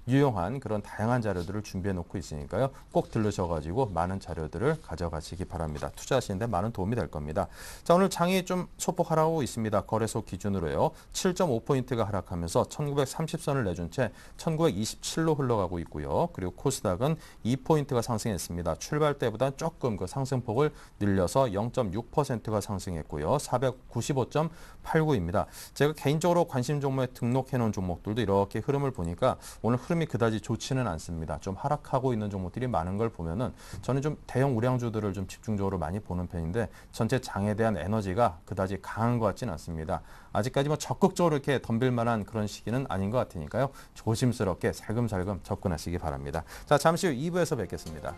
유용한 그런 다양한 자료들을 준비해 놓고 있으니까요. 꼭 들르셔가지고 많은 자료들을 가져가시기 바랍니다. 투자하시는데 많은 도움이 될 겁니다. 자, 오늘 장이 좀 소폭 하락하고 있습니다. 거래소 기준으로요. 7.5포인트가 하락하면서 1930선을 내준 채 1927로 흘러가고 있고요. 그리고 코스닥은 2포인트가 상승했습니다. 출발 때보다 조금 그 상승폭을 늘려서 0.6%가 상승했고요. 495.89입니다. 제가 개인적으로 관심 종목에 등록해 놓은 종목들도 이렇게 흐름을 보니까 오늘 흐름이 그다지 좋지는 않습니다. 좀 하락하고 있는 종목들이 많은 걸 보면은 저는 좀 대형 우량주들을 좀 집중적으로 많이 보는 편인데 전체 장에 대한 에너지가 그다지 강한 것 같지는 않습니다. 아직까지 뭐 적극적으로 이렇게 덤빌 만한 그런 시기는 아닌 것 같으니까요. 조심스럽게 살금살금 접근하시기 바랍니다. 자, 잠시 후 2부에서 뵙겠습니다.